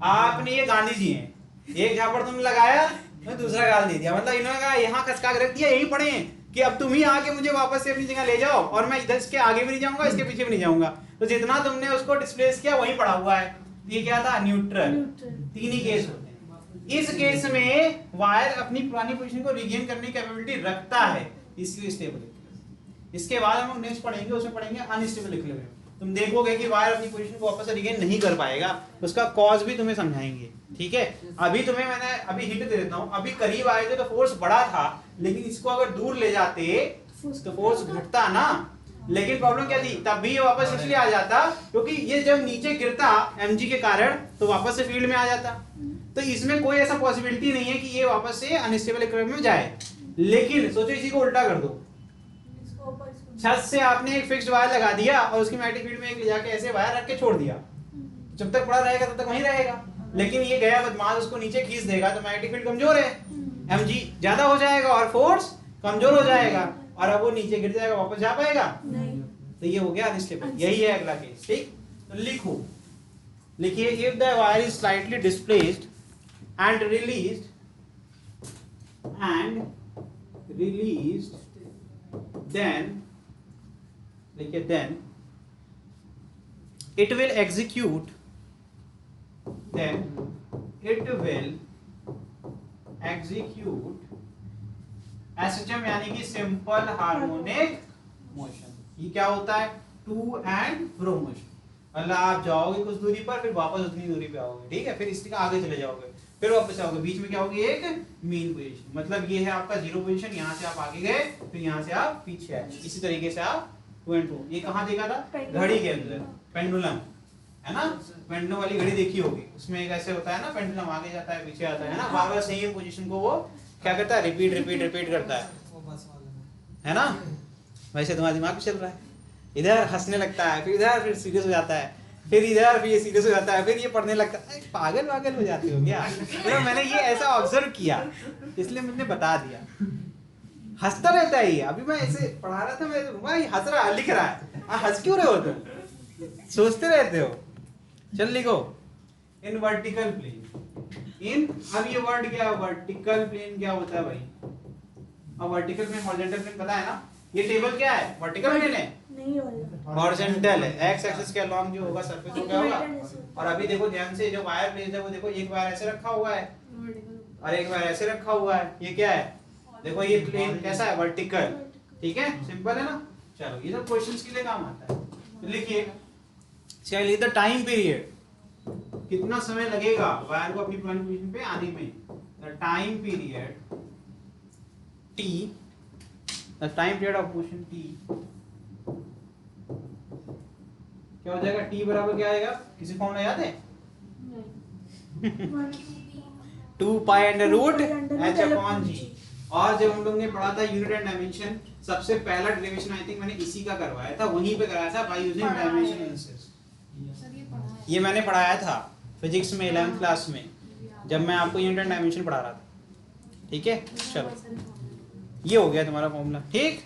Speaker 1: आपने ये गांधी जी हैं, एक झापड़ तुमने लगाया, मैं दूसरा गाल दे दिया, मतलब इन्होंने कहा यहाँ खसका के रख दिया, यही पढ़े हैं कि अब तुम ही आके मुझे वापस से अपनी जगह ले जाओ, और मैं इधर इसके आगे भी नहीं जाऊंगा, इसके पीछे भी नहीं जाऊंगा। तो जितना तुमने उसको डिस्प्लेस किया वही पड़ा हुआ है। ये क्या था, न्यूट्रल। तीन ही केस होते हैं। इस केस में वायर अपनी पुरानी पोजीशन को रिगेन करने की कैपेबिलिटी रखता है, इसलिए स्टेबल इक्विलिब्रियम। इसके बाद हम नेक्स्ट पढ़ेंगे, उसमें पढ़ेंगे अनस्टेबल इक्विलिब्रियम। तुम देखोगे कि वायर अपनी पोजीशन को वापस रिगेन नहीं कर पाएगा, उसका कॉज भी तुम्हें समझाएंगे, ठीक है। अभी तुम्हें मैंने अभी हिंट दे देता हूं, अभी करीब आए थे तो फोर्स बड़ा था, लेकिन इसको अगर दूर ले जाते तो फोर्स घटता ना। लेकिन प्रॉब्लम क्या थी, तब भी ये वापस इसलिए आ जाता क्योंकि ये जब नीचे गिरता mg के कारण, तो वापस से फील्ड में आ जाता। तो इसमें कोई ऐसा पॉसिबिलिटी नहीं है कि ये वापस से अनस्टेबल इक्विलिब्रियम में जाए। लेकिन सोचो इसी को उल्टा कर दो, छत से आपने एक फिक्स्ड वायर लगा दिया और उसकी मैग्नेटिक फील्ड में एक ले जाके ऐसे वायर रख के छोड़ दिया, जब तक पड़ा रहेगा तब तक वहीं रहेगा। लेकिन ये गया बदमाश उसको नीचे खींच देगा, तो मैग्नेटिक फील्ड कमजोर है, mg ज्यादा हो जाएगा और फोर्स कमजोर हो जाएगा, और अब वो नीचे गिर जाएगा, वापस जा पाएगा नहीं। तो ये हो गया अनस्टेबल। यही है अगला केस, ठीक। तो लिखो, लिखिए, if the wire is slightly displaced and released then लिखिए then it will execute SHM यानी कि सिंपल हार्मोनिक मोशन। ये क्या होता है, टू एंड फ्रो मोशन। मतलब आप जाओगे कुछ दूरी पर, फिर वापस उतनी दूरी पे आओगे, ठीक है, फिर इसके आगे चले जाओगे, फिर वापस आओगे, बीच में क्या होगी, एक मीन पोजीशन। मतलब ये है आपका जीरो पोजीशन, यहाँ से आप आगे गए, फिर यहाँ से आप पीछे आए, इसी तरीके से आप टू एंड फ्रो। ये कहाँ देखा था, घड़ी के अंदर, पेंडुलम है ना, पेंडुलम वाली घड़ी देखी होगी, उसमें एक ऐसे होता है ना, पेंडुलम आगे जाता है पीछे आता है ना, बार बार सेम पोजीशन को वो क्या करता है, रिपीट करता है ना। वैसे तुम्हारा दिमाग भी चल रहा है, इधर हंसने लगता है, फिर इधर, फिर सीरियस हो जाता है, फिर इधर, फिर ये सीरियस हो जाता है, फिर ये पढ़ने लगता है। पागल हो जाते हो क्या। तो मैंने ये ऐसा ऑब्जर्व किया, इसलिए मैंने बता दिया। हंसता रहता है ये, अभी मैं ऐसे पढ़ा रहा था, मैं हंस रहा, लिख रहा है, हंस क्यों रहे हो तुम, सोचते रहते हो। चल लिखो, इन वर्टिकल प्लेन, इन, अब ये वर्ड क्या है, वर्टिकल प्लेन क्या होता है भाई। अब वर्टिकल प्लेन हॉरिजॉन्टल प्लेन पता है ना, ये टेबल क्या है, वर्टिकल प्लेन है, नहीं हॉरिजॉन्टल है, एक्स एक्सिस के अलोंग जो होगा सरफेस वो क्या होगा। और अभी देखो ध्यान से, जो वायर प्लेन है वो देखो, एक वायर ऐसे रखा हुआ है और एक वायर ऐसे रखा हुआ है, ये क्या है, देखो ये प्लेन कैसा है, वर्टिकल, ठीक है, सिंपल है ना। चलो ये सब क्वेश्चंस के लिए काम आता है। तो लिखिए, चलिए द टाइम पीरियड, कितना समय लगेगा वायर को अपनी पुरानी पोजीशन पे आने में। The time period t, the time period of motion t क्या हो जाएगा, t बराबर क्या आएगा, किसी फॉर्मूला याद है, 2 pi under root h upon g। और जब हम लोग ने पढ़ा था यूनिट एंड डायमेंशन, सबसे पहला डेरिवेशन आई थिंक मैंने इसी का करवाया था, वहीं पे कराया था, बाय यूजिंग डायमेंशन एनालिसिस। ये मैंने पढ़ाया था फिजिक्स में 11th क्लास में, जब मैं आपको यूनिट एंड डायमेंशन पढ़ा रहा था, ठीक है। चलो ये हो गया तुम्हारा फॉर्मूला, ठीक।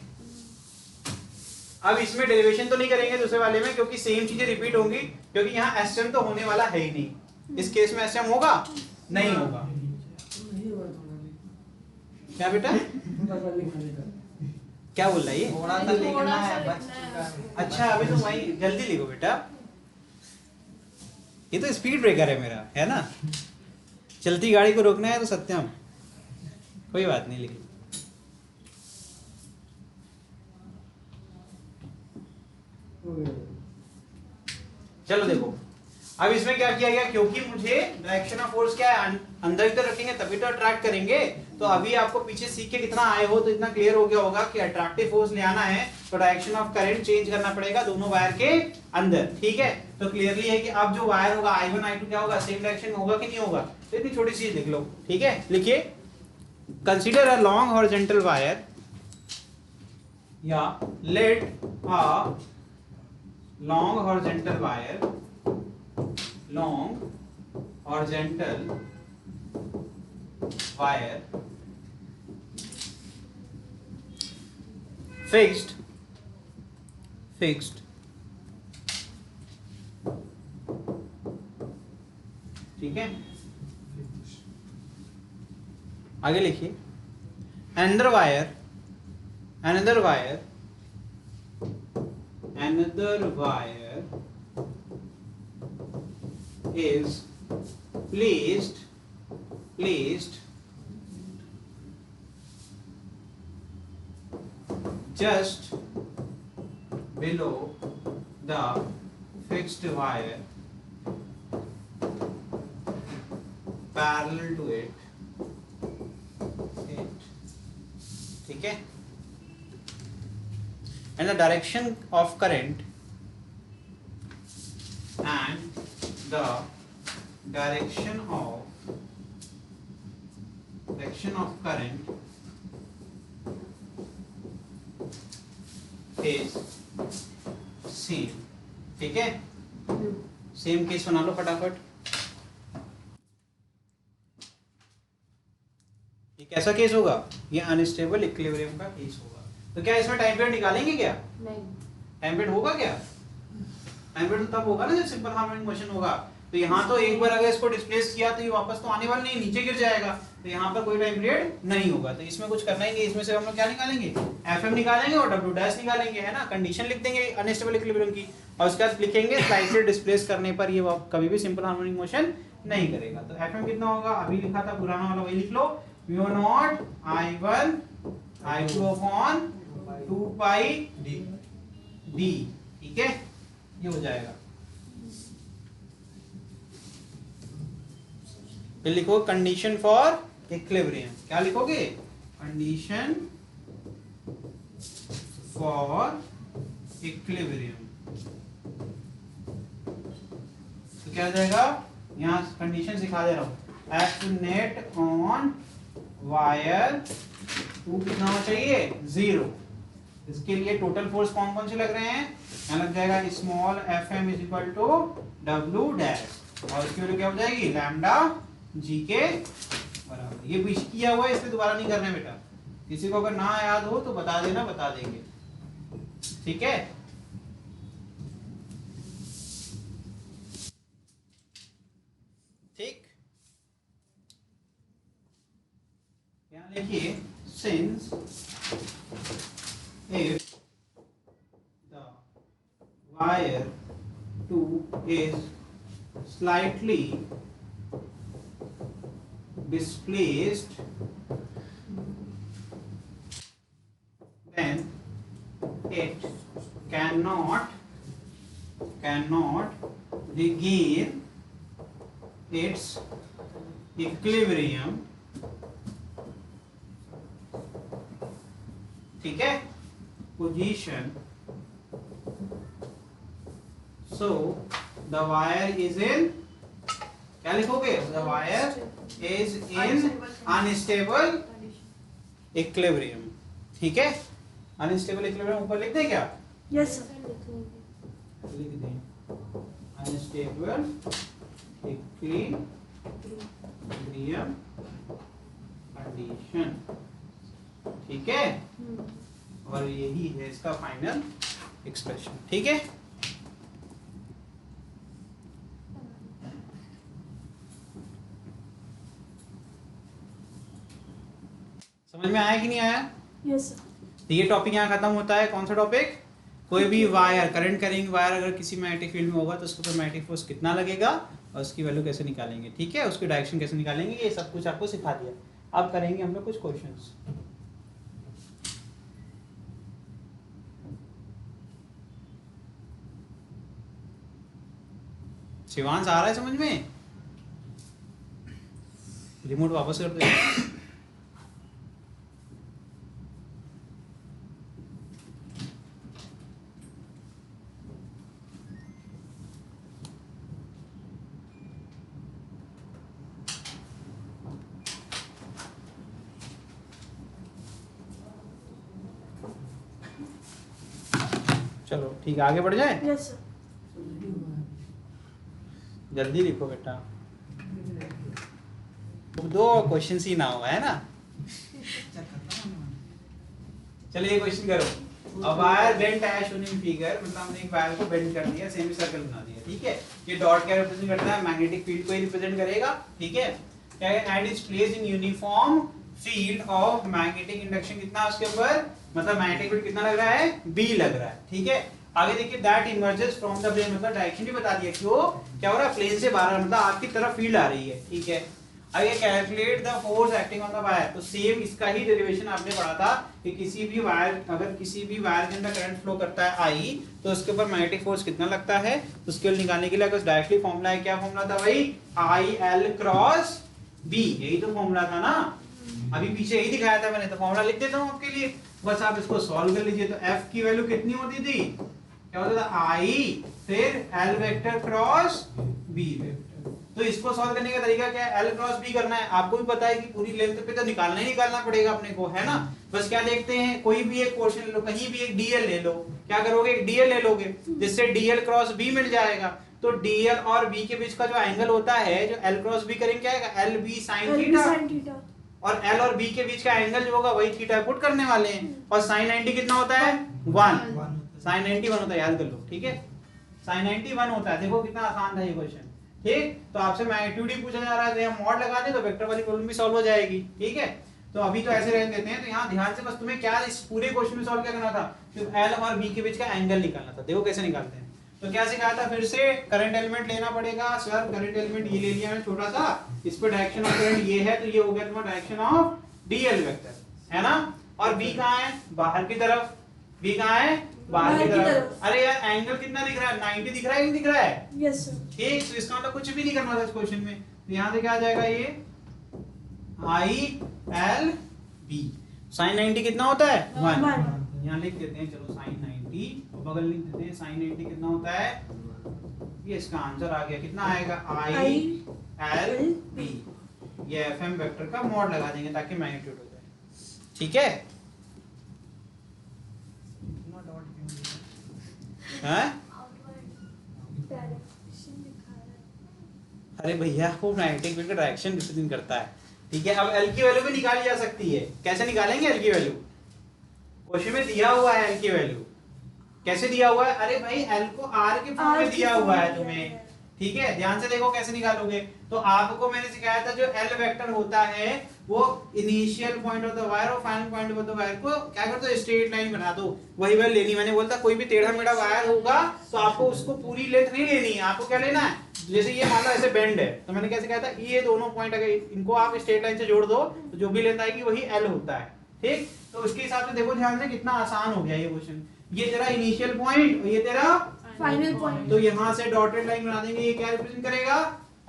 Speaker 1: अब इसमें डेरिवेशन तो नहीं करेंगे दूसरे वाले में, क्योंकि सेम चीजें रिपीट होंगी, क्योंकि यहाँ एसएम तो होने वाला है ही नहीं। इस केस में एसएम होगा नहीं होगा, क्या बेटा क्या बोल रहा है ये, थोड़ा सा लिखना है। अच्छा अभी तो भाई जल्दी लिखो बेटा, ये तो स्पीड ब्रेकर है मेरा, है ना, चलती गाड़ी को रोकना है तो सत्यम, कोई बात नहीं, लिखो। चलो देखो, अब इसमें क्या किया गया, क्योंकि मुझे डायरेक्शन ऑफ फोर्स क्या है, अंदर की तरफ रखेंगे तभी तो अट्रैक्ट करेंगे। तो अभी आपको पीछे सीख के कितना आए हो तो इतना क्लियर हो गया होगा कि अट्रैक्टिव फोर्स ले आना है तो डायरेक्शन ऑफ करंट चेंज करना पड़ेगा दोनों वायर के अंदर। ठीक है, तो क्लियरली है कि अब जो वायर होगा I1 I2 क्या होगा, सेम डायरेक्शन में होगा कि नहीं होगा। तो इतनी छोटी सी लिख लो। ठीक है, लिखिए, consider a long horizontal wire या let a long horizontal wire, long horizontal wire fixed ठीक है, आगे लिखिए, another wire is placed just below the fixed wire parallel to it ठीक है, and the direction of current current is same। ठीक है, सेम केस बना लो फटाफट। ये कैसा केस होगा, ये अनस्टेबल इक्विलिब्रियम का केस होगा। तो क्या इसमें टाइम पीरियड निकालेंगे क्या,
Speaker 2: नहीं,
Speaker 1: टाइम पीरियड होगा क्या, टाइम पीरियड तब होगा ना जब सिंपल हार्मोनिक मोशन होगा। तो यहाँ तो एक बार अगर इसको डिस्प्लेस किया तो ये वापस तो आने वाला नहीं, नीचे गिर जाएगा। तो यहाँ पर कोई टाइम पीरियड नहीं होगा, तो इसमें कुछ करना ही नहीं। इसमें से हम लोग क्या निकालेंगे, एफएम निकालेंगे और डब्ल्यू डैश निकालेंगे, है ना। कंडीशन लिख देंगे अनस्टेबल इक्विलिब्रियम की और उसके बाद लिखेंगे स्लाइटली डिस्प्लेस करने पर ये कभी भी सिंपल हार्मोनिक मोशन नहीं करेगा। तो एफएम कितना होगा, अभी लिखा था पुराना वाला वही लिख लो, mu naught I1 I2 upon 2 pi d. ठीक है, ये हो जाएगा। फिर लिखो कंडीशन फॉर इक्विलिब्रियम, क्या लिखोगे, कंडीशन फॉर इक्विलिब्रियम। तो क्या आ जाएगा, यहाँ कंडीशन सिखा दे रहा हूं, F नेट ऑन वायर 2 कितना होना चाहिए, 0। इसके लिए टोटल फोर्स कौन कौन से लग रहे हैं, यहाँ लग जाएगा small FM is equal to W dash और इसकी वैल्यू क्या हो जाएगी, लैम्डा जी के बराबर। ये भी किया हुआ है, इसलिए दोबारा नहीं करना बेटा। किसी को अगर ना याद हो तो बता देना, बता देंगे। ठीक है, ठीक, यहाँ लिखिए, since if the wire 2 is slightly displaced then it cannot regain its equilibrium। ठीक है, position, so the wire is in, क्या लिखोगे, the wire is in unstable equilibrium। ठीक है, अनस्टेबल इक्विलिब्रियम ऊपर लिख दें क्या,
Speaker 2: यस सर,
Speaker 1: लिख दें अनस्टेबल इक्विलिब्रियम कंडीशन। ठीक है, और यही है इसका फाइनल एक्सप्रेशन। ठीक है, समझ में आया कि नहीं आया,
Speaker 2: यस सर।
Speaker 1: तो ये टॉपिक यहाँ खत्म होता है। कौन सा टॉपिक, कोई भी वायर, करंट कैरिंग वायर अगर किसी मैग्नेटिक फील्ड में होगा तो उसके ऊपर मैग्नेटिक फोर्स कितना लगेगा और उसकी वैल्यू कैसे निकालेंगे। ठीक है, उसकी डायरेक्शन कैसे निकालेंगे, ये सब कुछ आपको सिखा दिया। अब करेंगे हम लोग कुछ क्वेश्चंस। शिवांश आ रहा है समझ में? रिमोट वापस कर दो। चलो ठीक है, आगे बढ़ जाए।
Speaker 2: Yes sir.
Speaker 1: जल्दी लिखो बेटा, दो क्वेश्चन ही ना हो, है ना। चलिए ये क्वेश्चन करो। अब wire bent as shown in figure, मतलब हमने एक वायर को बेंड कर दिया, सेमी सर्कल बना दिया, ठीक है। ये डॉट क्या रिप्रेजेंट करता है? मैग्नेटिक फील्ड को ही रिप्रेजेंट करेगा, ठीक है। क्या है? And is placed in uniform field of magnetic induction. कितना उसके ऊपर, मतलब मैग्नेटिक फील्ड कितना लग रहा है? बी लग रहा है, ठीक है। आगे देखिए, that emerges from the plane, मतलब डायरेक्शन भी बता दिया। क्यों क्या हो रहा है? प्लेन से बाहर, मतलब आपकी तरफ फील्ड आ रही है, ठीक है। आगे calculate the force acting on the wire, तो सेम इसका ही डेरिवेशन आपने पढ़ा था कि किसी भी वायर, अगर किसी भी वायर के अंदर करंट फ्लो करता है आई, तो उसके ऊपर मैग्नेटिक फोर्स कितना लगता है, उसके निकालने के लिए अगर डायरेक्टली फॉर्मूला है, क्या फॉर्मूला था भाई? आई एल क्रॉस बी, यही तो फॉर्मूला था ना। अभी पीछे यही दिखाया था मैंने, तो फॉर्मूला लिख देता हूं आपके लिए, बस आप इसको सॉल्व कर लीजिए। तो एफ की वैल्यू कितनी होती थी? क्या होता था? आई फिर L vector cross B vector. तो इसको सॉल्व करने का तरीका क्या है? एल क्रॉस बी करना है। आपको भी पता है कि पूरी लेंथ पे तो निकालना ही निकालना पड़ेगा अपने को, है ना। बस क्या देखते हैं, कोई भी एक पोर्शन ले लो, कहीं भी एक डीएल ले लो। क्या करोगे? एक डीएल ले लोगे, जिससे डीएल क्रॉस बी मिल जाएगा। तो डीएल और बी के बीच का जो एंगल होता है, जो एल क्रॉस बी करेंगे, क्या आएगा? L B sine theta. और एल और बी के बीच का एंगल जो होगा वही थीटा पुट करने वाले हैं। और साइन 90 कितना होता है? 1। साइन 90 1 होता है, याद कर लो, ठीक है। साइन 90 1 होता है। देखो कितना आसान था ये क्वेश्चन, ठीक। तो आपसे मैग्नीट्यूड ही पूछा जा रहा है, तो मॉड लगा दे तो वेक्टर वाली प्रॉब्लम भी सॉल्व हो जाएगी, ठीक है। तो अभी तो ऐसे रहने देते हैं। तो यहाँ ध्यान से बस तुम्हें क्या इस पूरे क्वेश्चन में सॉल्व क्या करना था? तो एल और बी के बीच का एंगल निकालना था। देखो कैसे निकालते हैं। तो क्या सिखाया था? फिर से करंट एलिमेंट लेना पड़ेगा। सर करंट एलिमेंट ये ले लिया मैंने छोटा सा, इस पर डायरेक्शन ऑफ करंट ये है, तो ये हो गया तुम्हारा डायरेक्शन ऑफ डीएल वेक्टर, है ना। और बी कहाँ है? बाहर की तरफ। बी कहाँ है? बाहर की तरफ। अरे यार एंगल कितना दिख रहा है? 90 दिख रहा है कि नहीं दिख रहा है?
Speaker 2: Yes sir.
Speaker 1: ठीक, तो इसका मतलब कुछ भी नहीं करना था इस क्वेश्चन में। तो यहाँ से क्या आ जाएगा? ये आई एल बी। साइन 90 कितना होता है? 1। यहाँ लिख देते हैं, चलो साइन 90, और बगल लिख देते हैं साइन 90 कितना होता है? ये इसका आंसर आ गया। कितना आएगा? I L B. ये एफएम वेक्टर का मॉड लगा देंगे ताकि मैग्नीट्यूड हो जाए, ठीक है। अरे भैया वो मैग्नेटिक फील्ड का डायरेक्शन रिप्रेजेंट करता है, ठीक है। अब एल की वैल्यू भी निकाली जा सकती है। कैसे निकालेंगे एल की वैल्यू? क्वेश्चन में दिया हुआ है एल की वैल्यू। कैसे दिया हुआ है? अरे भाई एल को आर के फॉर्म में दिया हुआ है तुम्हें, ठीक है। ध्यान से देखो कैसे निकालोगे। तो आपको मैंने सिखाया था, जो एल वेक्टर होता है वो initial point of the wire और final point of the wire को क्या कर दो? स्ट्रेट लाइन बना दो। वही वैल्यू लेनी। मैंने बोलता कोई भी टेढ़ा मेढ़ा वायर होगा तो आपको उसको पूरी लेंथ नहीं लेनी है। आपको क्या लेना है? जैसे ये मान लो ऐसे बेंड है, तो मैंने कैसे कहा था? ये दोनों पॉइंट अगर इनको आप स्ट्रेट लाइन से जोड़ दो तो जो भी लेंथ आएगी वही एल होता है, ठीक। तो उसके हिसाब से देखो ध्यान से, कितना आसान हो गया ये क्वेश्चन। ये तेरा इनिशियल पॉइंट और ये तेरा
Speaker 2: फाइनल पॉइंट।
Speaker 1: तो यहाँ से डॉटेड लाइन बना देंगे। ये क्या रिप्रेजेंट करेगा?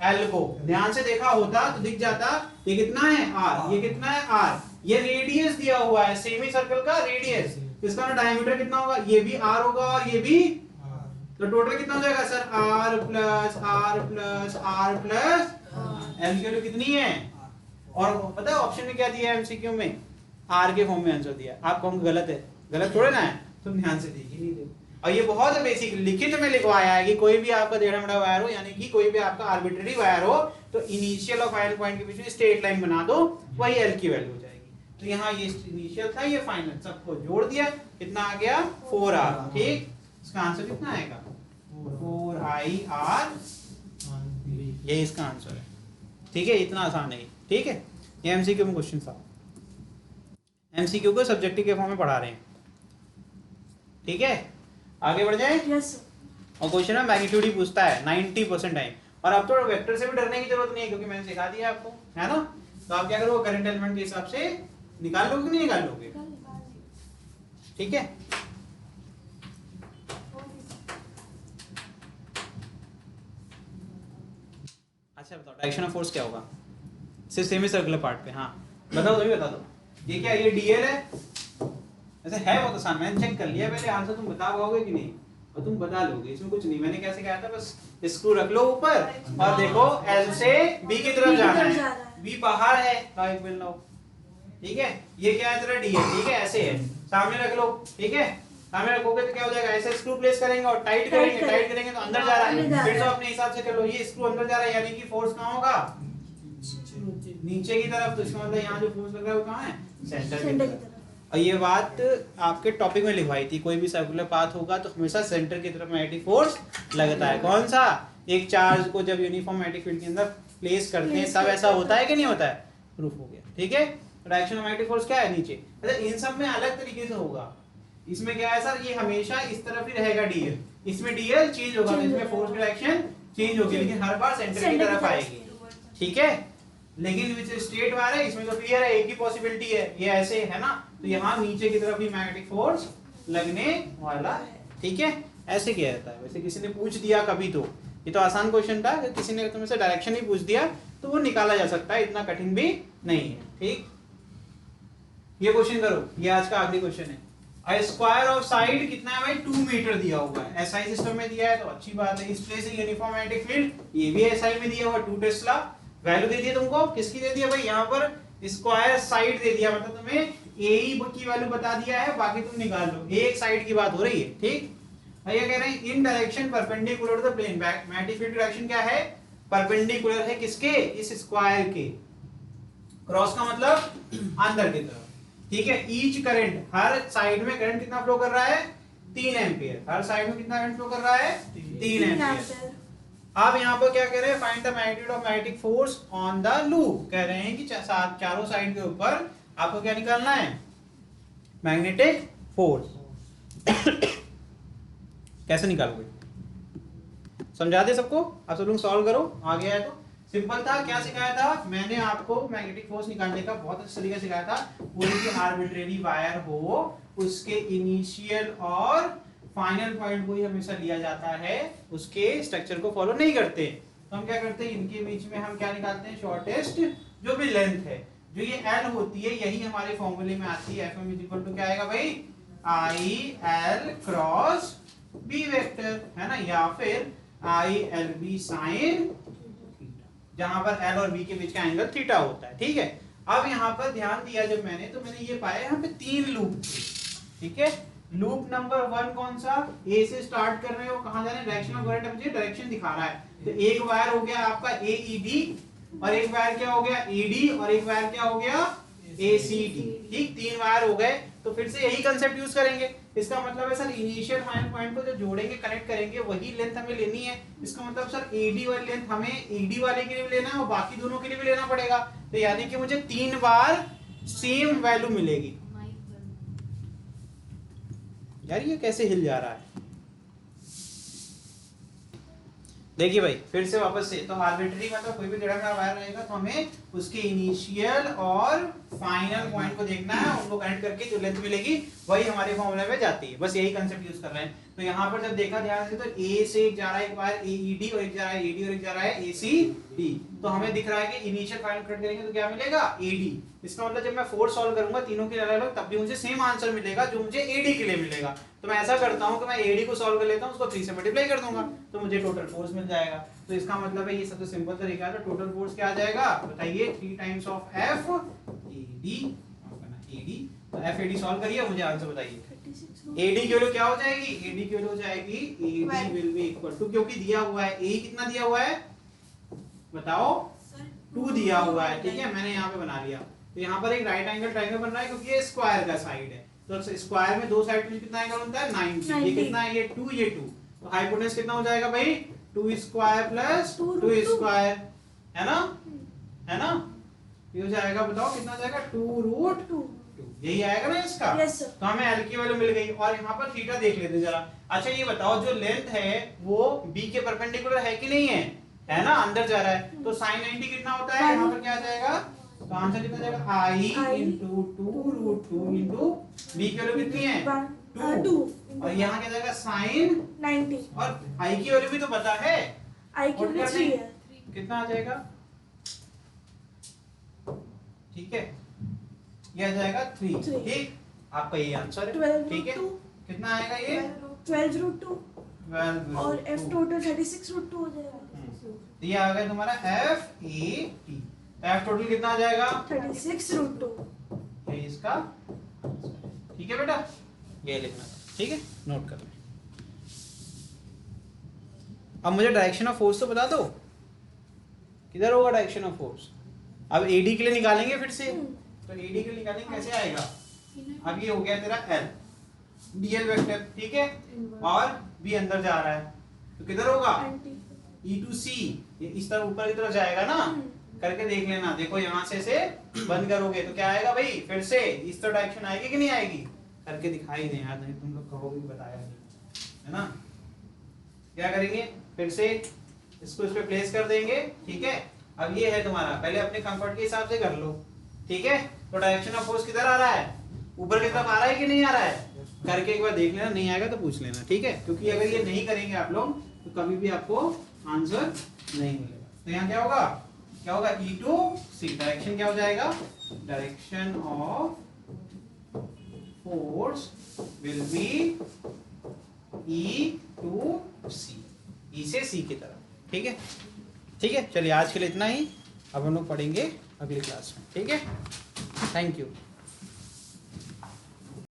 Speaker 1: एल को। ध्यान से देखा होता तो दिख जाता ये कितना है? आर। ये कितना है? आर। ये रेडियस दिया हुआ है, सेमी सर्कल का रेडियस। इसका ना डायमीटर कितना होगा? ये भी आर होगा और ये भी। तो टोटल कितना हो जाएगा sir? R plus R plus R plus L की वैल्यू कितनी है? और पता है ऑप्शन में क्या दिया है एमसीक्यू में? आर के फॉर्म में आंसर दिया। आप कहोगे गलत है। गलत थोड़े ना है, तुम ध्यान से देखिए नहीं देखो। और ये बहुत बेसिक लिखित में लिखवाया है कि कोई भी आपका टेढ़ा मेढ़ा वायर हो, यानी कि कोई भी आपका आर्बिट्रेरी वायर हो, तो इनिशियल और फाइनल पॉइंट के बीच में स्ट्रेट लाइन बना दो, वही एल की वैल्यू हो जाएगी। तो यहाँ ये इनिशियल था, ये फाइनल, सबको जोड़ दिया, कितना आ गया? 4r, ठीक। इसका आंसर कितना आएगा? 4ir, ये इसका आंसर है, ठीक है। इतना आसान है, ठीक है। ये एमसीक्यू में क्वेश्चन था। एमसीक्यू को सब्जेक्टिव के फॉर्म में पढ़ा रहे हैं, ठीक है। आगे बढ़ जाए।
Speaker 2: यस।
Speaker 1: और क्वेश्चन में मैग्नीट्यूड ही पूछता है 90% टाइम। और अब तो वेक्टर से भी डरने की जरूरत नहीं है, क्योंकि मैंने सिखा दिया आपको, है ना। तो आप क्या करोगे? करंट एलिमेंट के हिसाब से निकाल लोगे कि नहीं निकाल लोगे? ठीक है। अच्छा बताओ डायरेक्शन ऑफ फोर्स क्या होगा सिर्फ सेमी सर्कुलर पार्ट पे। हाँ बताओ, तुम ही बता दो। ये क्या, ये डीएल है? ऐसे है बहुत आसान, मैंने चेक कर लिया पहले, आंसर तुम बता पाओगे कि नहीं? और तुम बता लोगे, इसमें कुछ नहीं। मैंने कैसे कहा था, बस स्क्रू रख लो ऊपर और देखो एल से बी की तरफ जाना है, बी बाहर है, लाइक विल नो, ठीक है। ये क्या है तेरा डीएल, ठीक है, ऐसे है, सामने रख लो, ठीक है। सामने रखोगे तो क्या हो जाएगा, ऐसे स्क्रू प्लेस करेंगे और टाइट करेंगे तो अंदर जा रहा है। फिर तो अपने हिसाब से कर लो, ये स्क्रू अंदर जा रहा है, यानी कि फोर्स कहाँ होगा, नीचे की तरफ। तो इसका मतलब यहाँ जो फोर्स लग रहा है वो कहाँ है, सेंटर की तरफ। और ये बात आपके टॉपिक में लिखवाई थी, कोई भी सर्कुलर पाथ होगा तो हमेशा सेंटर की तरफ मैग्नेटिक फोर्स लगता है। कौन सा, एक चार्ज को जब यूनिफॉर्म मैग्नेटिक फील्ड के अंदर प्लेस करते हैं तब ऐसा होता है कि नहीं होता है, प्रूफ हो गया, ठीक है। डायरेक्शन ऑफ मैग्नेटिक फोर्स क्या है, नीचे। अच्छा इन सब में अलग तरीके से होगा, इसमें क्या है सर, ये हमेशा इस तरफ ही रहेगा डीएल, इसमें डीएल चेंज होगा तो इसमें फोर्स की डायरेक्शन चेंज होगी, लेकिन हर बार सेंटर की तरफ आएगी, ठीक है। लेकिन विच स्ट्रेट वायर है, इसमें तो क्लियर है, एक ही पॉसिबिलिटी है, ये ऐसे है ना, तो यहाँ नीचे की तरफ ही मैग्नेटिक फोर्स लगने वाला है, ठीक है। ऐसे किया जाता है। वैसे किसी ने पूछ दिया कभी तो, ये तो आसान क्वेश्चन था, अगर किसी ने तुमसे डायरेक्शन ही पूछ दिया तो वो निकाला जा सकता है, इतना कठिन भी नहीं है, ठीक। ये क्वेश्चन करो, ये आज का आखिरी क्वेश्चन है। स्क्वायर ऑफ साइड कितना है भाई, 2 मीटर दिया हुआ है, एसआई सिस्टम में दिया है तो अच्छी बात है। इस प्लेस से यूनिफॉर्म मैग्नेटिक फील्ड, ये भी एसआई में दिया हुआ 2 टेस्ला। वैल्यू दे दी तुमको, किसकी दे दिया भाई, यहाँ पर स्क्वायर साइड दे दिया, मतलब तुम्हें ए की वैल्यू बता दिया है, बाकी तुम निकाल लो, एक साइड की बात हो रही है, ठीक। भैया कह रहे हैं in direction perpendicular to the plane, magnetic field direction क्या है, परपेंडिकुलर है किसके, इस स्क्वायर के। क्रॉस का मतलब अंदर की तरफ, ठीक है। ईच करंट, हर साइड में करंट कितना फ्लो कर रहा है, 3 एम्पियर, हर साइड में कितना करंट फ्लो कर रहा है, 3 एम्पियर। अब यहाँ पर क्या कह रहे हैं, find the magnitude of magnetic force on the loop. कह रहे हैं कि चारों साइड के ऊपर आपको क्या निकालना है, मैग्नेटिक फोर्स। कैसे निकालोगे, समझा दे सबको, आप सब लोग सॉल्व करो, आ गया है तो। सिंपल था, क्या सिखाया था मैंने आपको, मैग्नेटिक फोर्स निकालने का बहुत अच्छा तरीका सिखाया था। कोई भी आर्बिट्रेरी वायर हो, उसके इनिशियल और फाइनल पॉइंट को ही हमेशा लिया जाता है, उसके स्ट्रक्चर को फॉलो नहीं करते। तो हम क्या करते हैं, इनके बीच में हम क्या निकालते हैं, शॉर्टेस्ट जो भी लेंथ है, जो ये एल होती है, यही हमारे फॉर्मूले में आती है। एफएम इज इक्वल टू क्या आएगा भाई, I L cross B vector, है ना, या फिर I L B sine theta, जहां पर एल और बी के बीच का एंगल थीटा होता है, ठीक है। अब यहाँ पर ध्यान दिया जब मैंने, तो मैंने ये पाया यहाँ पे 3 लूप थे, ठीक है। लूप नंबर 1 कौन सा, ए से स्टार्ट कर रहे हो, कहां जा रहे हैं, डायरेक्शन ऑफ करंट मुझे डायरेक्शन दिखा रहा है। तो एक वायर हो गया आपका एईडी, और एक वायर क्या हो गया ईडी, और एक वायर क्या हो गया एसीडी, ठीक, 3 वायर हो गए। तो फिर से यही कंसेप्ट यूज करेंगे। इसका मतलब है सर, इनिशियल फाइनल पॉइंट को जो जोड़ेंगे, कनेक्ट करेंगे, वही लेंथ हमें लेनी है। इसका मतलब सर एडी वाली लेंथ हमें एडी वाले के लिए भी लेना है और बाकी दोनों के लिए भी लेना पड़ेगा। तो यानी कि मुझे 3 बार सेम वैल्यू मिलेगी। यार ये कैसे हिल जा रहा है, देखिए भाई फिर से वापस से। तो आर्बिट्रेरी मतलब कोई भी टेढ़ा वायर रहेगा तो हमें उसके इनिशियल और फाइनल पॉइंट को देखना है, उनको कनेक्ट करके जो लेंथ मिलेगी वही हमारे फॉर्मूले में जाती है। बस यही कंसेप्ट यूज कर रहे हैं। तो यहाँ पर जब देखा ध्यान से, तो ए से एक जा रहा है एक वायर एईडी, और एक जा रहा है एडी, और एक जा रहा है एसीडी। तो हमें दिख रहा है कि इनिशियल फाइनल कनेक्ट करेंगे तो क्या मिलेगा, एडी। इसका मतलब जब मैं फोर्स सॉल्व करूंगा तीनों के अलग-अलग, तब भी मुझे सेम आंसर मिलेगा जो मुझे एडी के लिए मिलेगा। तो मैं ऐसा करता हूं कि मैं एडी को सॉल्व कर लेता हूं, उसको 3 से मल्टीप्लाई कर दूंगा, तो मुझे टोटल फोर्स मिल जाएगा। तो इसका मतलब है ये सबसे सिंपल तरीका है। तो टोटल फोर्स क्या आ जाएगा बताइए, 3 times of F AD, AD. तो एफ एडी सॉल्व करिए, मुझे आंसर बताइए। एडी की वैल्यू क्या हो जाएगी, एडी की वैल्यू हो जाएगी AD will be equal to, क्योंकि दिया हुआ है ए कितना दिया हुआ है बताओ, 2 दिया हुआ है, ठीक है, मैंने यहाँ पे बना लिया। तो यहाँ पर एक राइट एंगल ट्रायंगल बन रहा है क्योंकि ये स्क्वायर का साइड है। तो स्क्वायर में 2 साइड में कितना एंगल होता है 90। ये कितना है, ये 2, ये 2। तो हाइपोटेनस कितना हो जाएगा भाई, 2 स्क्वायर प्लस 2 स्क्वायर, है ना, है ना। ये हो जाएगा, बताओ कितना हो जाएगा, 2√2, यही आएगा ना इसका। तो हमें एल की वैल्यू मिल गई। और यहाँ पर थीटा देख लेते जरा। अच्छा ये बताओ, जो लेंथ है वो बी के परपेंडिकुलर है कि नहीं है ना, अंदर जा रहा है। तो sin 90 कितना होता है, यहाँ पर क्या आ जाएगा, तो आंसर कितना जाएगा, i इंटू 2√2 इंटू बी की वैल्यू कितनी है 2, और यहाँ क्या जाएगा sin 90, और i की वैल्यू भी तो पता है,
Speaker 2: i की वैल्यू 3 है,
Speaker 1: कितना आ जाएगा, ठीक है, ये आ जाएगा 3, ठीक, आपका ये आंसर है,
Speaker 2: 12
Speaker 1: ठीक है,
Speaker 2: root 2
Speaker 1: कितना आएगा ये
Speaker 2: 12 रूट 2
Speaker 1: 12
Speaker 2: और
Speaker 1: root
Speaker 2: f
Speaker 1: 2।
Speaker 2: टोटल 36 रूट 2 हो जाएगा।
Speaker 1: तो ये आ गया तुम्हारा F A T, F total कितना आ जाएगा
Speaker 2: 36 रूट 2।
Speaker 1: ये इसका आंसर है, ठीक है बेटा, ये लिखना था, ठीक है, नोट कर लें। अब मुझे डायरेक्शन ऑफ फोर्स तो बता दो, किधर होगा डायरेक्शन ऑफ फोर्स। अब एडी के लिए निकालेंगे फिर से, तो एडी के लिए निकालेंगे कैसे आएगा, अब ये हो गया तेरा एल डीएल वेक्टर, ठीक है, और बी अंदर जा रहा है तो किधर होगा ई टू सी, ये इस तरह ऊपर की तरफ जाएगा ना, करके देख लेना। देखो यहाँ से बंद करोगे तो क्या आएगा भाई, फिर से इस तरह डायरेक्शन आएगी कि नहीं आएगी, करके दिखाई दे यार, नहीं तुम लोग कहोगे बताया नहीं, है ना। क्या करेंगे, फिर से इसको इस पे प्लेस कर देंगे, ठीक है। अब ये है तुम्हारा, पहले अपने कंफर्ट के हिसाब से कर लो, ठीक है। तो डायरेक्शन ऑफ फोर्स किधर आ रहा है, ऊपर की तरफ आ रहा है कि नहीं आ रहा है, करके एक बार देख लेना, नहीं आएगा तो पूछ लेना, ठीक है। क्योंकि अगर ये नहीं करेंगे आप लोग तो कभी भी आपको आंसर नहीं मिलेगा। तो यहाँ क्या होगा, क्या होगा, ई टू सी, डायरेक्शन क्या हो जाएगा, direction of force will be E to C, E से सी की तरफ, ठीक है। ठीक है, चलिए आज के लिए इतना ही, अब हम लोग पढ़ेंगे अगली क्लास में, ठीक है। Thank you.